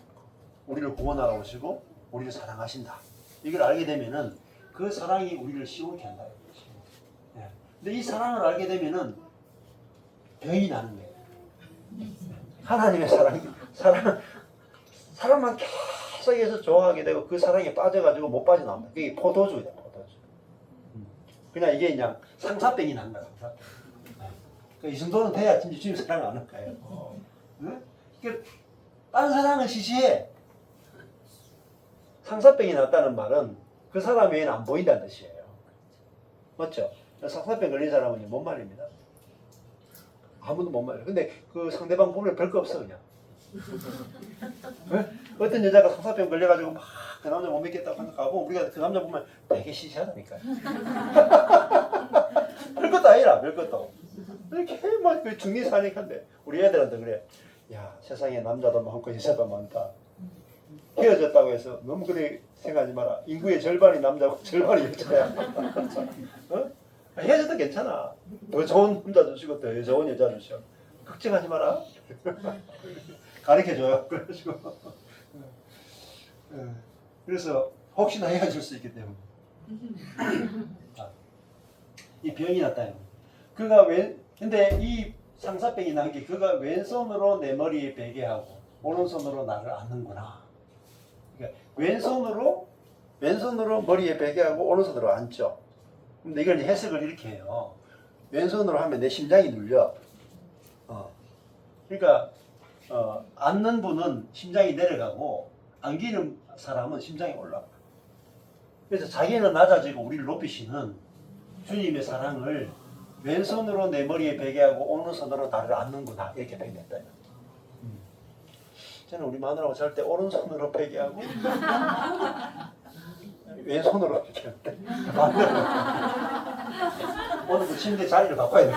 우리를 구원하러 오시고 우리를 사랑하신다. 이걸 알게 되면은 그 사랑이 우리를 시원케 한다. 네. 근데 이 사랑을 알게 되면은 병이 나는 거예요. 하나님의 사랑만 계속해서 좋아하게 되고 그 사랑에 빠져가지고 못 빠져나온다. 그게 포도주예요, 포도주. 그냥 이게 그냥 상사병이 난 거야. 이 정도는 돼야 진짜 주님 사랑을 안 할 거예요. 네? 그러니까 딴 사랑은 시시해. 상사병이 났다는 말은 그 사람 외에는 안 보인다는 뜻이에요. 맞죠? 상사병 걸린 사람은 뭔 말입니다. 아무도 못 말해요. 근데 그 상대방 보면 별거 없어 그냥. 네? 어떤 여자가 상사병 걸려가지고 막 그 남자 못 믿겠다고 생각하고 우리가 그 남자 보면 되게 시시하다니까요. 별것도 아니라 별것도. 이렇게 막 그 중리사니까인데 우리 애들한테 그래. 야 세상에 남자도 많고 여자도 많다. 헤어졌다고 해서 너무 그래 생각하지 마라. 인구의 절반이 남자고 절반이 여자야. 어? 헤어져도 괜찮아. 더 좋은 남자 주시고 더 좋은 여자 주시고 걱정하지 마라. 가르쳐줘요. 그래가지고 그래서 혹시나 헤어질 수 있기 때문에 이 병이 났다. 그가 근데 이 상사병이 난 게 그가 왼손으로 내 머리에 베게 하고 오른손으로 나를 안는구나. 그러니까 왼손으로 머리에 베게 하고 오른손으로 안죠. 근데 이걸 해석을 이렇게 해요. 왼손으로 하면 내 심장이 눌려. 그러니까 앉는 분은 심장이 내려가고 안기는 사람은 심장이 올라가. 그래서 자기는 낮아지고 우리를 높이시는 주님의 사랑을 왼손으로 내 머리에 베게 하고 오른손으로 나를 안는구나 이렇게 표현했다. 저는 우리 마누라하고 잘 때 오른손으로 베게 하고 왼손으로 이렇게 할때 오늘 그 침대 자리를 바꿔야 돼.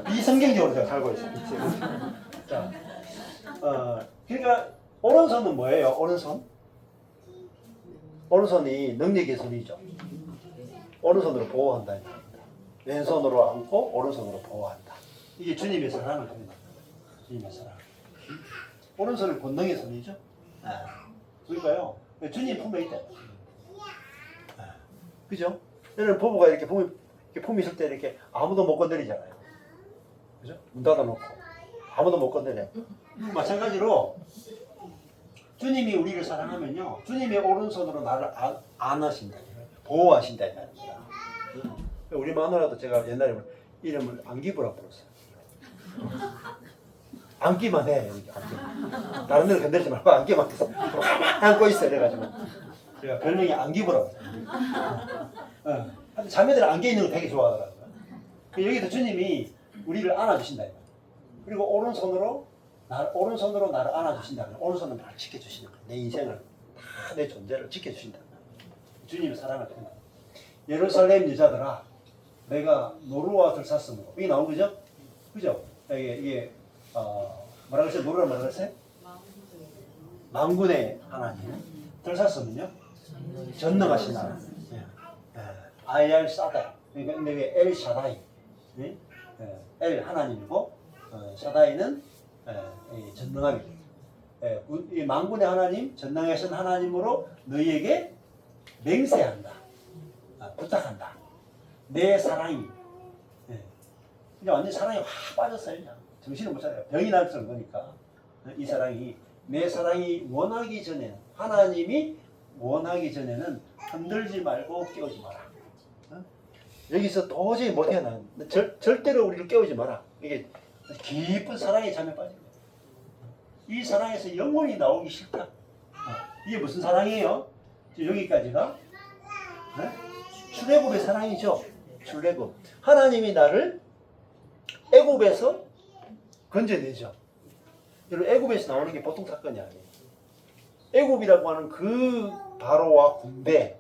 비성경적으로 제가 살고 있어요. 자, 그러니까 오른손은 뭐예요? 오른손이 능력의 손이죠. 오른손으로 보호한다. 왼손으로 안고 오른손으로 보호한다. 이게 주님의 사랑을 표현합니다. 주님의 사랑. 오른손은 권능의 손이죠. 그러니까요. 주님 품에 있다. 그죠? 여러분 부부가 이렇게 품이 있을 때 이렇게 아무도 못 건드리잖아요. 그죠? 문 닫아놓고 아무도 못 건드려. 마찬가지로 주님이 우리를 사랑하면요, 주님의 오른손으로 나를 안으신다, 보호하신다 이 말입니다. 우리 마누라도 제가 옛날에 이름을 안기부라고 불렀어요. 안기만 해, 여기 안기만. 다른 데를 건드리지 말고 안기만 해서 안고 있어 이래가지고 제가 별명이 안기부라고 했어요. 자매들은 안겨 있는 걸 되게 좋아하더라고요. 여기도 주님이 우리를 안아주신다. 그리고 오른손으로 오른손으로 나를 안아주신다면 오른손으로 나를 지켜주시는 거예요. 내 인생을 다 내 존재를 지켜주신다. 주님의 사랑을 통해. 예루살렘 여자들아, 내가 노루와 들사슴으로 이게 나온 거죠? 그죠? 이게 뭐라 그랬어요? 노루라 뭐라 그랬어요? 만군의 하나님. 들사슴은요? 전능하신 하나님. IR 사다이. 그러니까 이게 엘 샤다이. 엘 하나님이고 샤다이는 전능함이죠. 이 만군의 하나님, 전능하신 하나님으로 너희에게 맹세한다. 부탁한다. 내 사랑이. 그냥 완전 사랑이 확 빠졌어요. 그냥. 정신을 못 차려요. 병이 날 정도니까. 이 사랑이, 내 사랑이 원하기 전에는, 하나님이 원하기 전에는 흔들지 말고 깨우지 마라. 여기서 도저히 못 해나는, 절대로 우리를 깨우지 마라. 이게 깊은 사랑에 잠에 빠진 거예요. 이 사랑에서 영원히 나오기 싫다. 이게 무슨 사랑이에요? 여기까지가 출애굽의 사랑이죠. 출애굽. 하나님이 나를 애굽에서 건져내죠. 여러분, 애굽에서 나오는 게 보통 사건이 아니에요. 애굽이라고 하는 그 바로와 군대,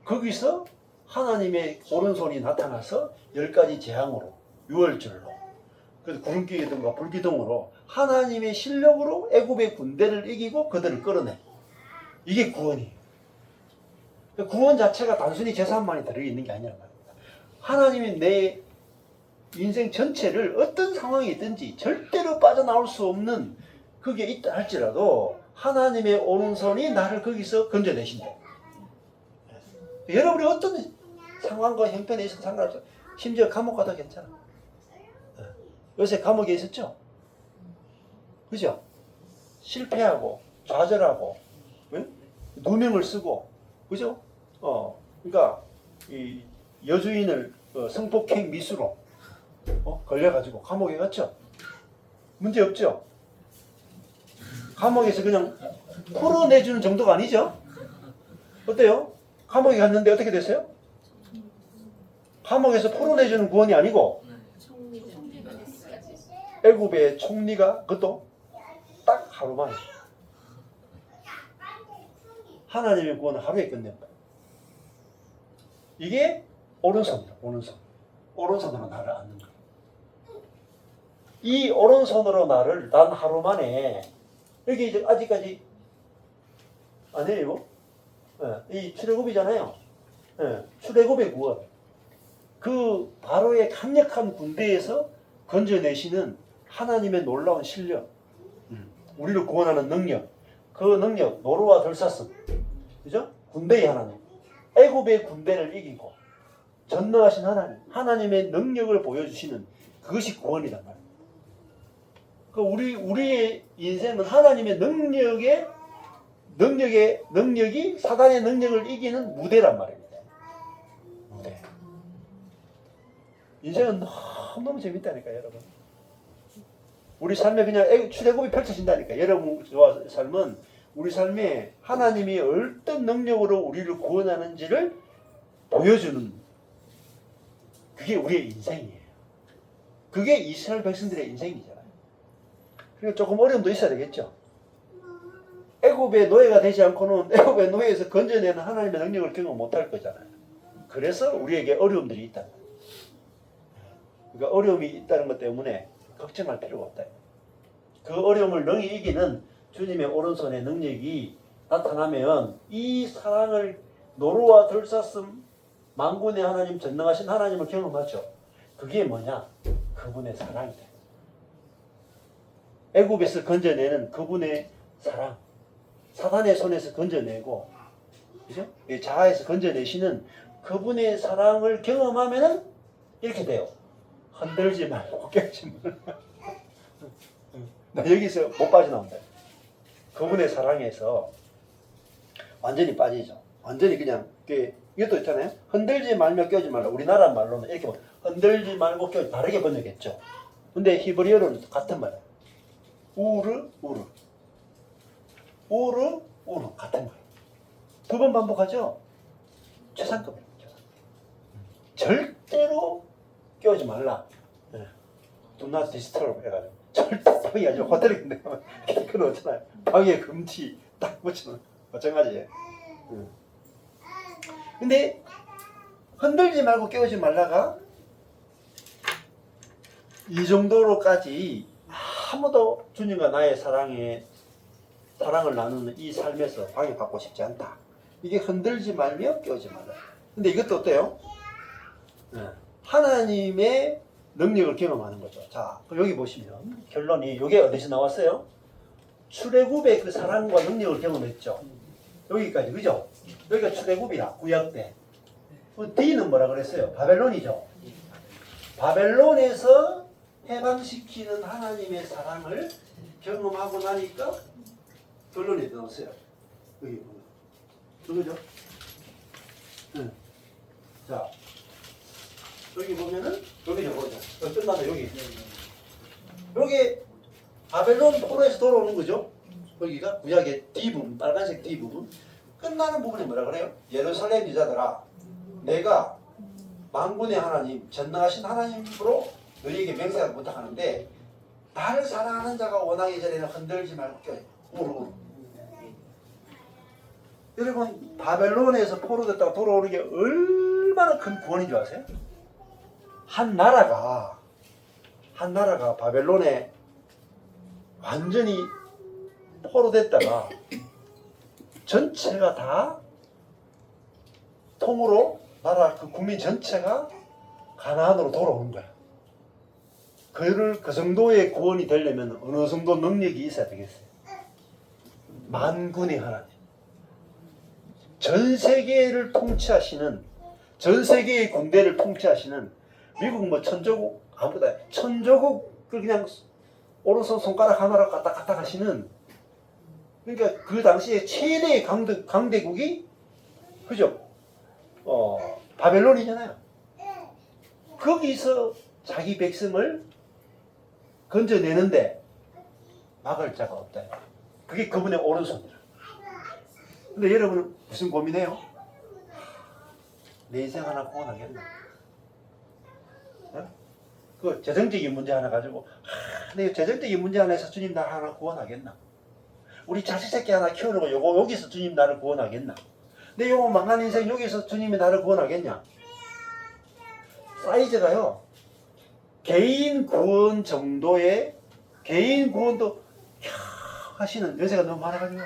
거기서 하나님의 오른손이 나타나서 10가지 재앙으로, 유월절로, 그래서 구름기둥과 불기둥으로 하나님의 실력으로 애굽의 군대를 이기고 그들을 끌어내. 이게 구원이에요. 구원 자체가 단순히 제사만이 들어있는 게 아니란 말입니다. 하나님이 내 인생 전체를 어떤 상황이든지 절대로 빠져나올 수 없는 그게 있다 할지라도 하나님의 오른손이 나를 거기서 건져내신다. 여러분이 어떤 상황과 형편에 있어서 상관없어요. 심지어 감옥 가도 괜찮아. 요새 감옥에 있었죠? 그죠? 실패하고 좌절하고 누명을 쓰고 그죠? 그러니까 이 여주인을 성폭행 미수로 걸려가지고 감옥에 갔죠? 문제 없죠? 감옥에서 그냥 풀어내주는 정도가 아니죠? 어때요? 감옥에 갔는데 어떻게 됐어요? 감옥에서 풀어내주는 구원이 아니고 애굽의 총리가 그것도 딱 하루 만에 하나님의 구원을 하루에 끝낸 거예요. 이게 오른손이에요. 오른손으로 나를 안는 거예요. 이 오른손으로 나를 단 하루 만에 여기 이제 아직까지 아니에요. 이 출애굽이잖아요. 출애굽의 구원. 그 바로의 강력한 군대에서 건져내시는 하나님의 놀라운 실력, 우리를 구원하는 능력, 그 능력, 노루와 들사슴, 그죠? 군대의 하나님, 애굽의 군대를 이기고 전능하신 하나님, 하나님의 능력을 보여주시는 그것이 구원이란 말이에요. 그 우리의 인생은 하나님의 능력이 사단의 능력을 이기는 무대란 말입니다. 무대. 인생은 너무 재밌다니까, 여러분. 우리 삶에 그냥 출애굽이 펼쳐진다니까. 여러분 삶은 우리 삶에 하나님이 어떤 능력으로 우리를 구원하는지를 보여주는 그게 우리의 인생이에요. 그게 이스라엘 백성들의 인생이잖아요. 그러니까 조금 어려움도 있어야 되겠죠. 애굽의 노예가 되지 않고는 애굽의 노예에서 건져내는 하나님의 능력을 경험 못할 거잖아요. 그래서 우리에게 어려움들이 있다. 그러니까 어려움이 있다는 것 때문에 걱정할 필요가 없다. 그 어려움을 능히 이기는 주님의 오른손의 능력이 나타나면 이 사랑을 노루와 들사슴 만군의 하나님, 전능하신 하나님을 경험하죠. 그게 뭐냐? 그분의 사랑이다. 애굽에서 건져내는 그분의 사랑, 사단의 손에서 건져내고, 그죠? 자아에서 건져내시는 그분의 사랑을 경험하면은 이렇게 돼요. 흔들지 말고 깨지 말고. 나 여기서 못 빠져나온다. 그분의 사랑에서 완전히 빠지죠. 완전히 그냥 이것도 있잖아요. 흔들지 말며 깨우지 말라. 우리나라 말로는 이렇게 흔들지 말고 깨우지, 다르게 번역했죠. 근데 히브리어로는 같은 말이에요. 우르 같은 거예요. 두 번 반복하죠. 최상급입니다. 절대로 깨우지 말라. do not disturb 해가지고 절대 방해 아니고 호텔에 근데 가면 그건 없잖아요. 방해 금지 딱 붙이면 마찬가지예요. 근데 흔들지 말고 깨우지 말라가 이 정도로까지 아무도 주님과 나의 사랑을 나누는 이 삶에서 방해받고 싶지 않다. 이게 흔들지 말며 깨우지 말라. 근데 이것도 어때요? 하나님의 능력을 경험하는 거죠. 자, 그럼 여기 보시면 결론이 이게 어디서 나왔어요? 출애굽의 그 사랑과 능력을 경험했죠. 여기까지, 그죠? 여기가 출애굽이야, 구약 때. D는 뭐라 그랬어요? 바벨론이죠. 바벨론에서 해방시키는 하나님의 사랑을 경험하고 나니까 결론이 나왔어요. 여기 보면. 그거죠? 응. 자, 여기 보면은, 여기죠, 보죠. 끝나면 여기. 여기 바벨론 포로에서 돌아오는 거죠? 여기가 구약의 D 부분, 빨간색 D 부분. 끝나는 부분이 뭐라 그래요? 예루살렘 여자들아, 내가 만군의 하나님, 전능하신 하나님으로 너희에게 맹세하고 부탁하는데 나를 사랑하는 자가 원하기 전에는 흔들지 말고 껴요. 우르르. 여러분, 바벨론에서 포로됐다가 돌아오는 게 얼마나 큰 구원인 줄 아세요? 한 나라가 바벨론에 완전히 포로됐다가 전체가 다 통으로 나라 그 국민 전체가 가나안으로 돌아오는 거야. 그 정도의 구원이 되려면 어느 정도 능력이 있어야 되겠어요. 만군의 하나님. 전 세계를 통치하시는, 전 세계의 군대를 통치하시는 미국 뭐 천조국, 아무보다 천조국을 그냥 오른손 손가락 하나로 까딱까딱 하시는, 그러니까 그 당시에 최대의 강대국이, 그죠? 바벨론이잖아요. 거기서 자기 백성을 건져내는데 막을 자가 없다. 그게 그분의 오른손이라. 근데 여러분은 무슨 고민해요? 내 인생 하나 구원하겠나? 그 재정적인 문제 하나 가지고 내 재정적인 문제 하나에서 주님 나 하나 구원하겠나? 우리 자식 새끼 하나 키우는 거 여기서 주님 나를 구원하겠나? 내 요거 망한 인생 여기서 주님이 나를 구원하겠냐? 사이즈가요, 개인 구원 정도의, 개인 구원도 하시는 연세가 너무 많아가지고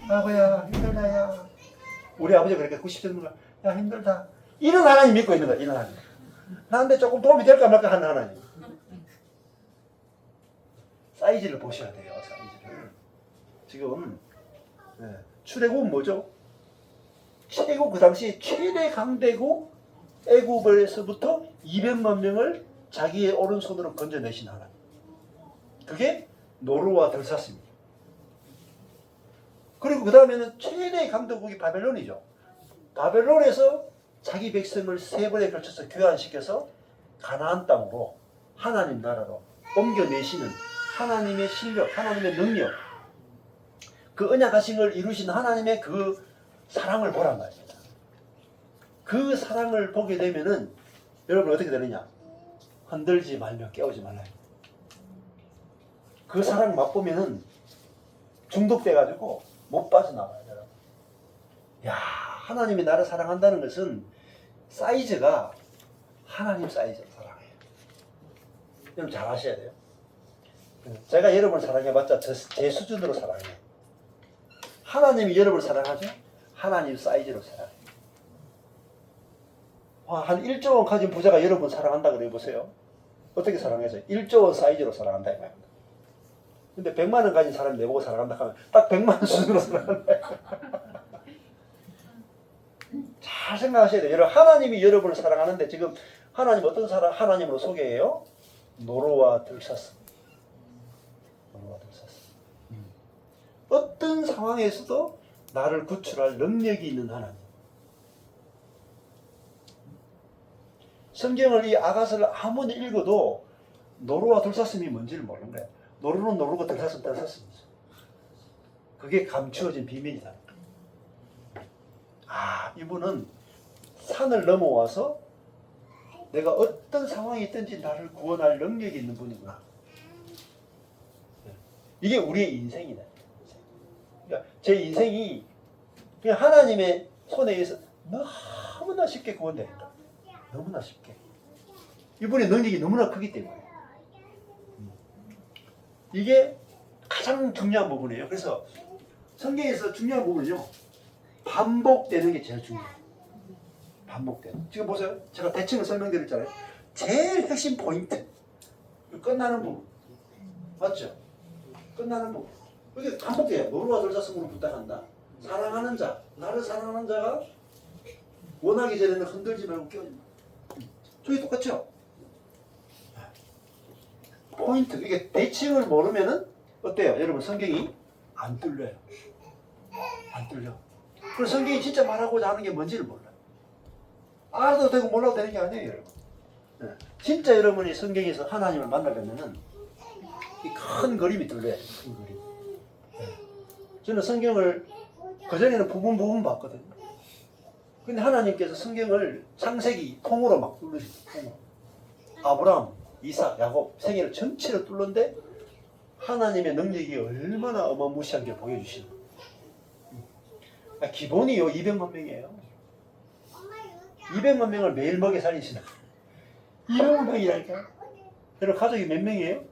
아버야 힘들다 야, 우리 아버지가 그렇게 90대 되는 거야. 야 힘들다, 이런 하나님 믿고 있는 거야. 이런 하나님, 나한테 조금 도움이 될까 말까 하는 하나님. 사이즈를 보셔야 돼요. 사이즈를. 지금 출애굽은 뭐죠? 최고 그 당시 최대 강대국 애굽에서부터 200만 명을 자기의 오른손으로 건져내신 하나님. 그게 노루와 들사스입니다. 그리고 그 다음에는 최대의 강대국이 바벨론이죠. 바벨론에서 자기 백성을 3번에 걸쳐서 교환시켜서 가나안 땅으로, 하나님 나라로 옮겨내시는 하나님의 실력, 하나님의 능력, 그 언약하신 걸 이루신 하나님의 그 사랑을 보란 말입니다. 그 사랑을 보게 되면은 여러분 어떻게 되느냐? 흔들지 말며 깨우지 말라요. 그 사랑 맛보면은 중독돼가지고 못 빠져나와요, 여러분. 야, 하나님이 나를 사랑한다는 것은 사이즈가 하나님 사이즈로 사랑해요. 여러분 잘 아셔야 돼요. 제가 여러분을 사랑해봤자 제 수준으로 사랑해요. 하나님이 여러분을 사랑하죠? 하나님 사이즈로 사랑해요. 한 1조 원 가진 부자가 여러분 사랑한다 그래 보세요. 어떻게 사랑해서 1조 원 사이즈로 사랑한다 이 말입니다. 근데 100만 원 가진 사람이 내보고 사랑한다 하면 딱 100만 원 수준으로 사랑한다. 잘 생각하셔야 돼요. 여러분, 하나님이 여러분을 사랑하는데 지금 하나님 어떤 사람 하나님으로 소개해요? 노루와 들사스. 노루와 들사스. 어떤 상황에서도 나를 구출할 능력이 있는 하나님. 성경을 이 아가서를 아무리 읽어도 노루와 들사슴이 뭔지를 모르는 거예요. 노루는 노루고 들사슴은 들사슴이죠. 그게 감추어진 비밀이다. 아, 이분은 산을 넘어와서 내가 어떤 상황이 있든지 나를 구원할 능력이 있는 분이구나. 이게 우리의 인생이다. 그러니까 제 인생이 그냥 하나님의 손에 의해서 너무나 쉽게 구원됩니다. 너무나 쉽게. 이분의 능력이 너무나 크기 때문에. 이게 가장 중요한 부분이에요. 그래서 성경에서 중요한 부분은요, 반복되는 게 제일 중요해요. 반복되는. 지금 보세요. 제가 대칭을 설명드렸잖아요. 제일 핵심 포인트. 끝나는 부분. 맞죠? 끝나는 부분. 이게 반복돼요. 노루와 돌자성으로 부탁한다. 사랑하는 자, 나를 사랑하는 자가 원하기 전에는 흔들지 말고 깨우지 마. 저기 똑같죠? 포인트. 이게 대칭을 모르면은 어때요? 여러분 성경이 안 뚫려요. 안 뚫려. 그래서 성경이 진짜 말하고자 하는 게 뭔지를 몰라요. 알아도 되고 몰라도 되는 게 아니에요, 여러분. 네. 진짜 여러분이 성경에서 하나님을 만나려면은 이 큰 그림이 뚫려요. 큰 그림. 네. 저는 성경을 그전에는 부분 봤거든요. 근데 하나님께서 성경을 창세기 통으로 막 뚫으시고, 통으로. 아브라함, 이삭, 야곱 생애를 전체를 뚫는데 하나님의 능력이 얼마나 어마무시한 게 보여주시는. 기본이 요 200만 명이에요. 200만 명을 매일 먹여 살리시는. 200만 명이라니까. 여러분 가족이 몇 명이에요?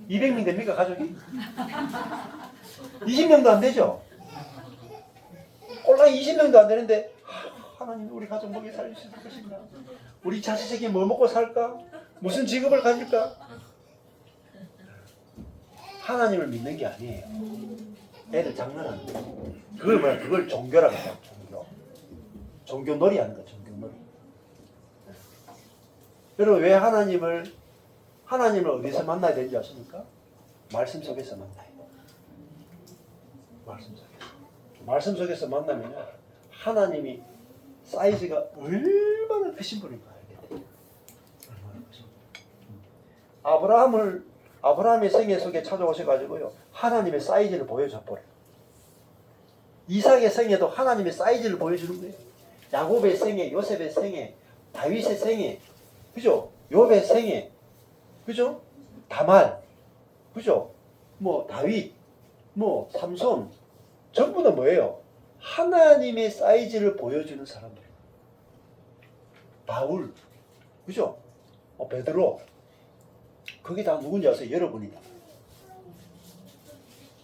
200명 됩니까 가족이? 20명도 안 되죠? 꼴랑 20명도 안 되는데 하나님 우리 가족 먹여 살리실 것인가? 우리 자식에게 뭐 먹고 살까? 무슨 직업을 가질까? 하나님을 믿는 게 아니에요. 애들 장난하는 거예요. 그걸 뭐야? 그걸 종교라고 해요. 종교놀이 하는 거야. 종교놀이. 여러분 왜 하나님을 어디서 만나야 되는지 아십니까? 말씀 속에서 만나요. 말씀 속에서. 말씀 속에서 만나면 하나님이 사이즈가 얼마나 크신 분인가 알게 돼요. 얼마나 크신 분. 아브라함의 생애 속에 찾아오셔가지고요, 하나님의 사이즈를 보여줘 버려요. 이삭의 생애도 하나님의 사이즈를 보여주는 거예요. 야곱의 생애, 요셉의 생애, 다윗의 생애, 그죠? 욥의 생애, 그죠? 다말, 그죠? 뭐 다윗, 뭐 삼손, 전부 다 뭐예요? 하나님의 사이즈를 보여주는 사람들. 바울, 그죠? 베드로, 그게 다 누군지 아세요? 여러분이다.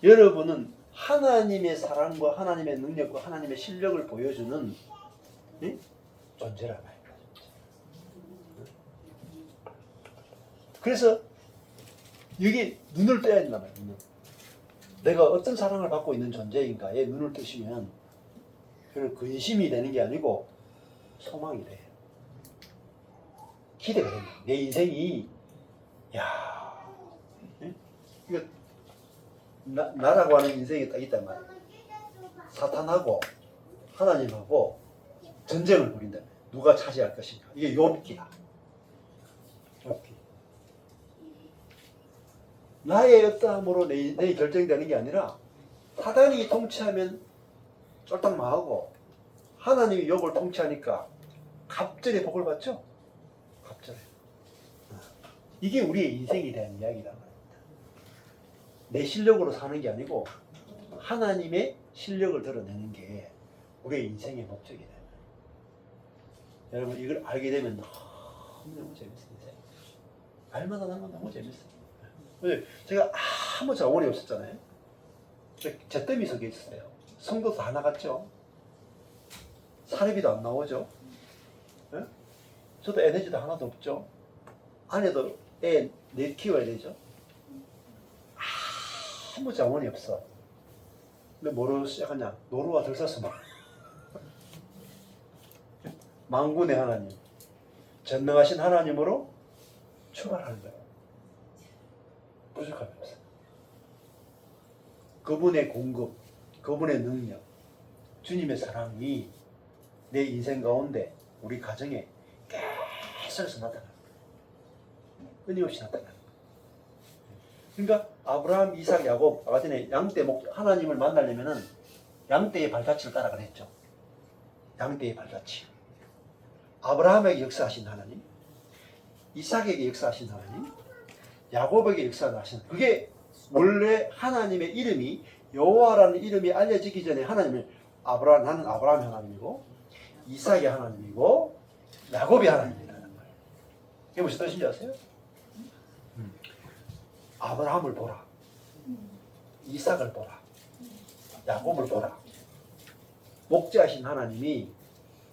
여러분은 하나님의 사랑과 하나님의 능력과 하나님의 실력을 보여주는 존재란 말이에요. 그래서 여기 눈을 떠야 된단 말이에요. 눈을. 내가 어떤 사랑을 받고 있는 존재인가에 눈을 뜨시면 그는 근심이 되는 게 아니고 소망이 돼요. 기대가 됩니다. 내 인생이 이거 나라고 하는 인생이 딱 있단 말이에요. 사탄하고 하나님하고 전쟁을 벌인다. 누가 차지할 것인가. 이게 욥기다. 욥기. 나의 어떠함으로 내 인생이 결정되는 게 아니라 사단이 통치하면 쫄딱 망하고 하나님이 욥을 통치하니까 갑절의 복을 받죠? 갑절에. 이게 우리의 인생에 대한 이야기란 말입니다. 내 실력으로 사는 게 아니고 하나님의 실력을 드러내는 게 우리의 인생의 목적이다. 여러분 이걸 알게 되면 너무 재밌어요. 알마다 나면 너무 재밌어요. 제가 아무 자원이 없었잖아요. 제 뜸이 속에 있었어요. 성도 다 나갔죠. 사례비도 안 나오죠. 네? 저도 에너지도 하나도 없죠. 아내도 애 넷 키워야 되죠. 아무 자원이 없어. 근데 뭐로 시작하냐? 노루와 들사슴. 만군의 하나님, 전능하신 하나님으로 출발하는 거예요. 부족함이 없어요. 그분의 공급, 그분의 능력, 주님의 사랑이 내 인생 가운데 우리 가정에 계속해서 나타나는 거예요. 끊임없이 나타나는 거예요. 그러니까 아브라함, 이삭, 야곱 아까 전에 양떼 하나님을 만나려면은 양떼의 발자취를 따라 그랬죠. 양떼의 발자취. 아브라함에게 역사하신 하나님, 이삭에게 역사하신 하나님, 야곱에게 역사하신 하나님. 그게 원래 하나님의 이름이 여호와라는 이름이 알려지기 전에 하나님을 나는 아브라함의 하나님이고 이삭의 하나님이고 야곱의 하나님이라는 거예요. 이게 무슨 뜻인지 아세요? 아브라함을 보라, 이삭을 보라, 야곱을 보라. 목자하신 하나님이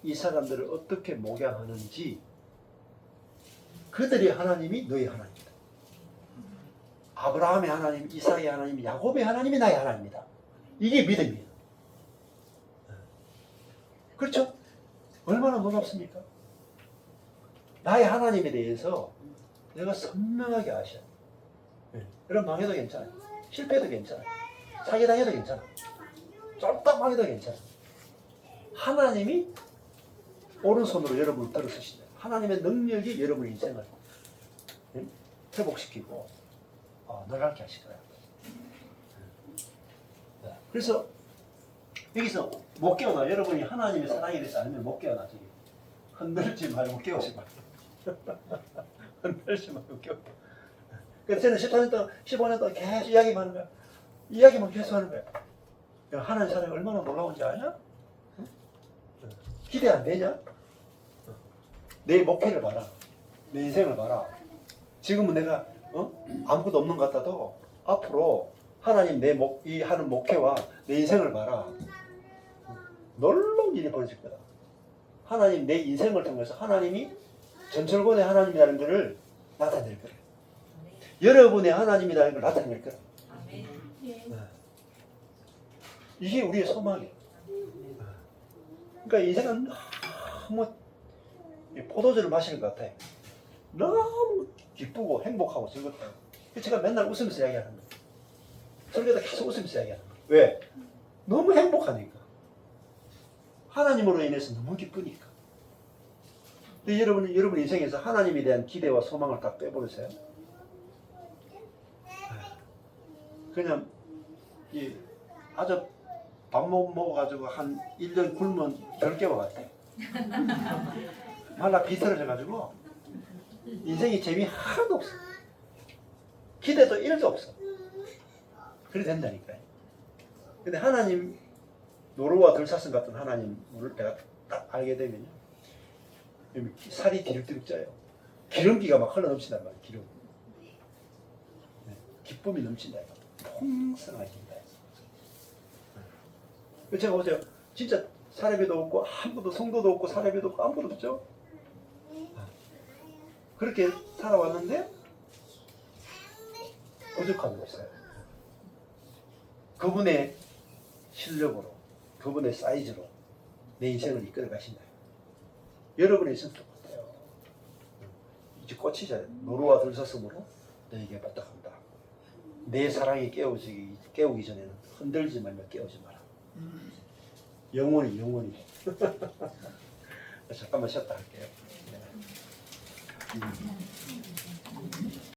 이 사람들을 어떻게 목양하는지 그들이 하나님이 너의 하나님이다. 아브라함의 하나님, 이삭의 하나님, 야곱의 하나님이 나의 하나님이다. 이게 믿음이에요. 그렇죠? 얼마나 놀랍습니까? 나의 하나님에 대해서 내가 선명하게 아셔야 돼. 그럼 망해도 괜찮아. 실패해도 괜찮아. 사기당해도 괜찮아. 쫄딱 망해도 괜찮아. 하나님이 오른손으로 여러분을 들어서신다. 하나님의 능력이 여러분의 인생을 회복시키고 나가게 하실 거야. 그래서 여기서 못 깨어나. 여러분이 하나님의 사랑에 대해서 알면 못 깨어나. 지금 흔들지 말고 깨우지 말고 흔들지 말고 깨우. 그래서 저는 14년 동안 15년 동안 계속 이야기만 하는 거야. 이야기만 계속 하는 거야. 하나님 사랑이 얼마나 놀라운지 아냐? 기대 안 되냐? 내 목회를 봐라. 내 인생을 봐라. 지금은 내가 아무것도 없는 것 같아도 앞으로 하나님 이 하는 목회와 내 인생을 봐라. 놀라운 일이 벌어질 거다. 하나님 내 인생을 통해서 하나님이 전철권의 하나님이라는 것을 나타낼 거예요. 여러분의 하나님이라는 걸 나타낼 거예요. 이게 우리의 소망이에요. 그러니까 인생은 너무 포도주를 마시는 것 같아요. 너무 기쁘고 행복하고 즐겁다고. 제가 맨날 웃으면서 이야기하는 거예요. 설교다 계속 웃으면서 이야기하는 거예요. 왜? 너무 행복하니까. 하나님으로 인해서 너무 기쁘니까. 근데 여러분 인생에서 하나님에 대한 기대와 소망을 다 빼버리세요. 그냥 아주 밥 못 먹어가지고 한 1년 굶은 별개와 같아. 말라 비틀어져가지고 인생이 재미 하나도 없어. 기대도 1도 없어. 그래 된다니까요. 근데 하나님 노루와 들사슴 같은 하나님을 내가 딱 알게 되면요, 살이 디룩디룩 쪄요. 기름기가 막 흘러넘친단 말이에요. 기름. 기쁨이 넘친다. 풍성하신다. 제가 보세요. 진짜 사례비도 없고 아무도 성도도 없고 사례비도 없고 아무도 없죠. 그렇게 살아왔는데 부족함이 없어요. 그분의 실력으로, 그분의 사이즈로 내 인생을 이끌어 가신다. 여러분의 인생 똑같아요. 이제 꽃이잖아요. 노루와 들사슴으로 너에게 부탁한다. 내 사랑이 깨우기 전에는 흔들지 말며 깨우지 마라. 영원히 잠깐만 쉬었다 할게요.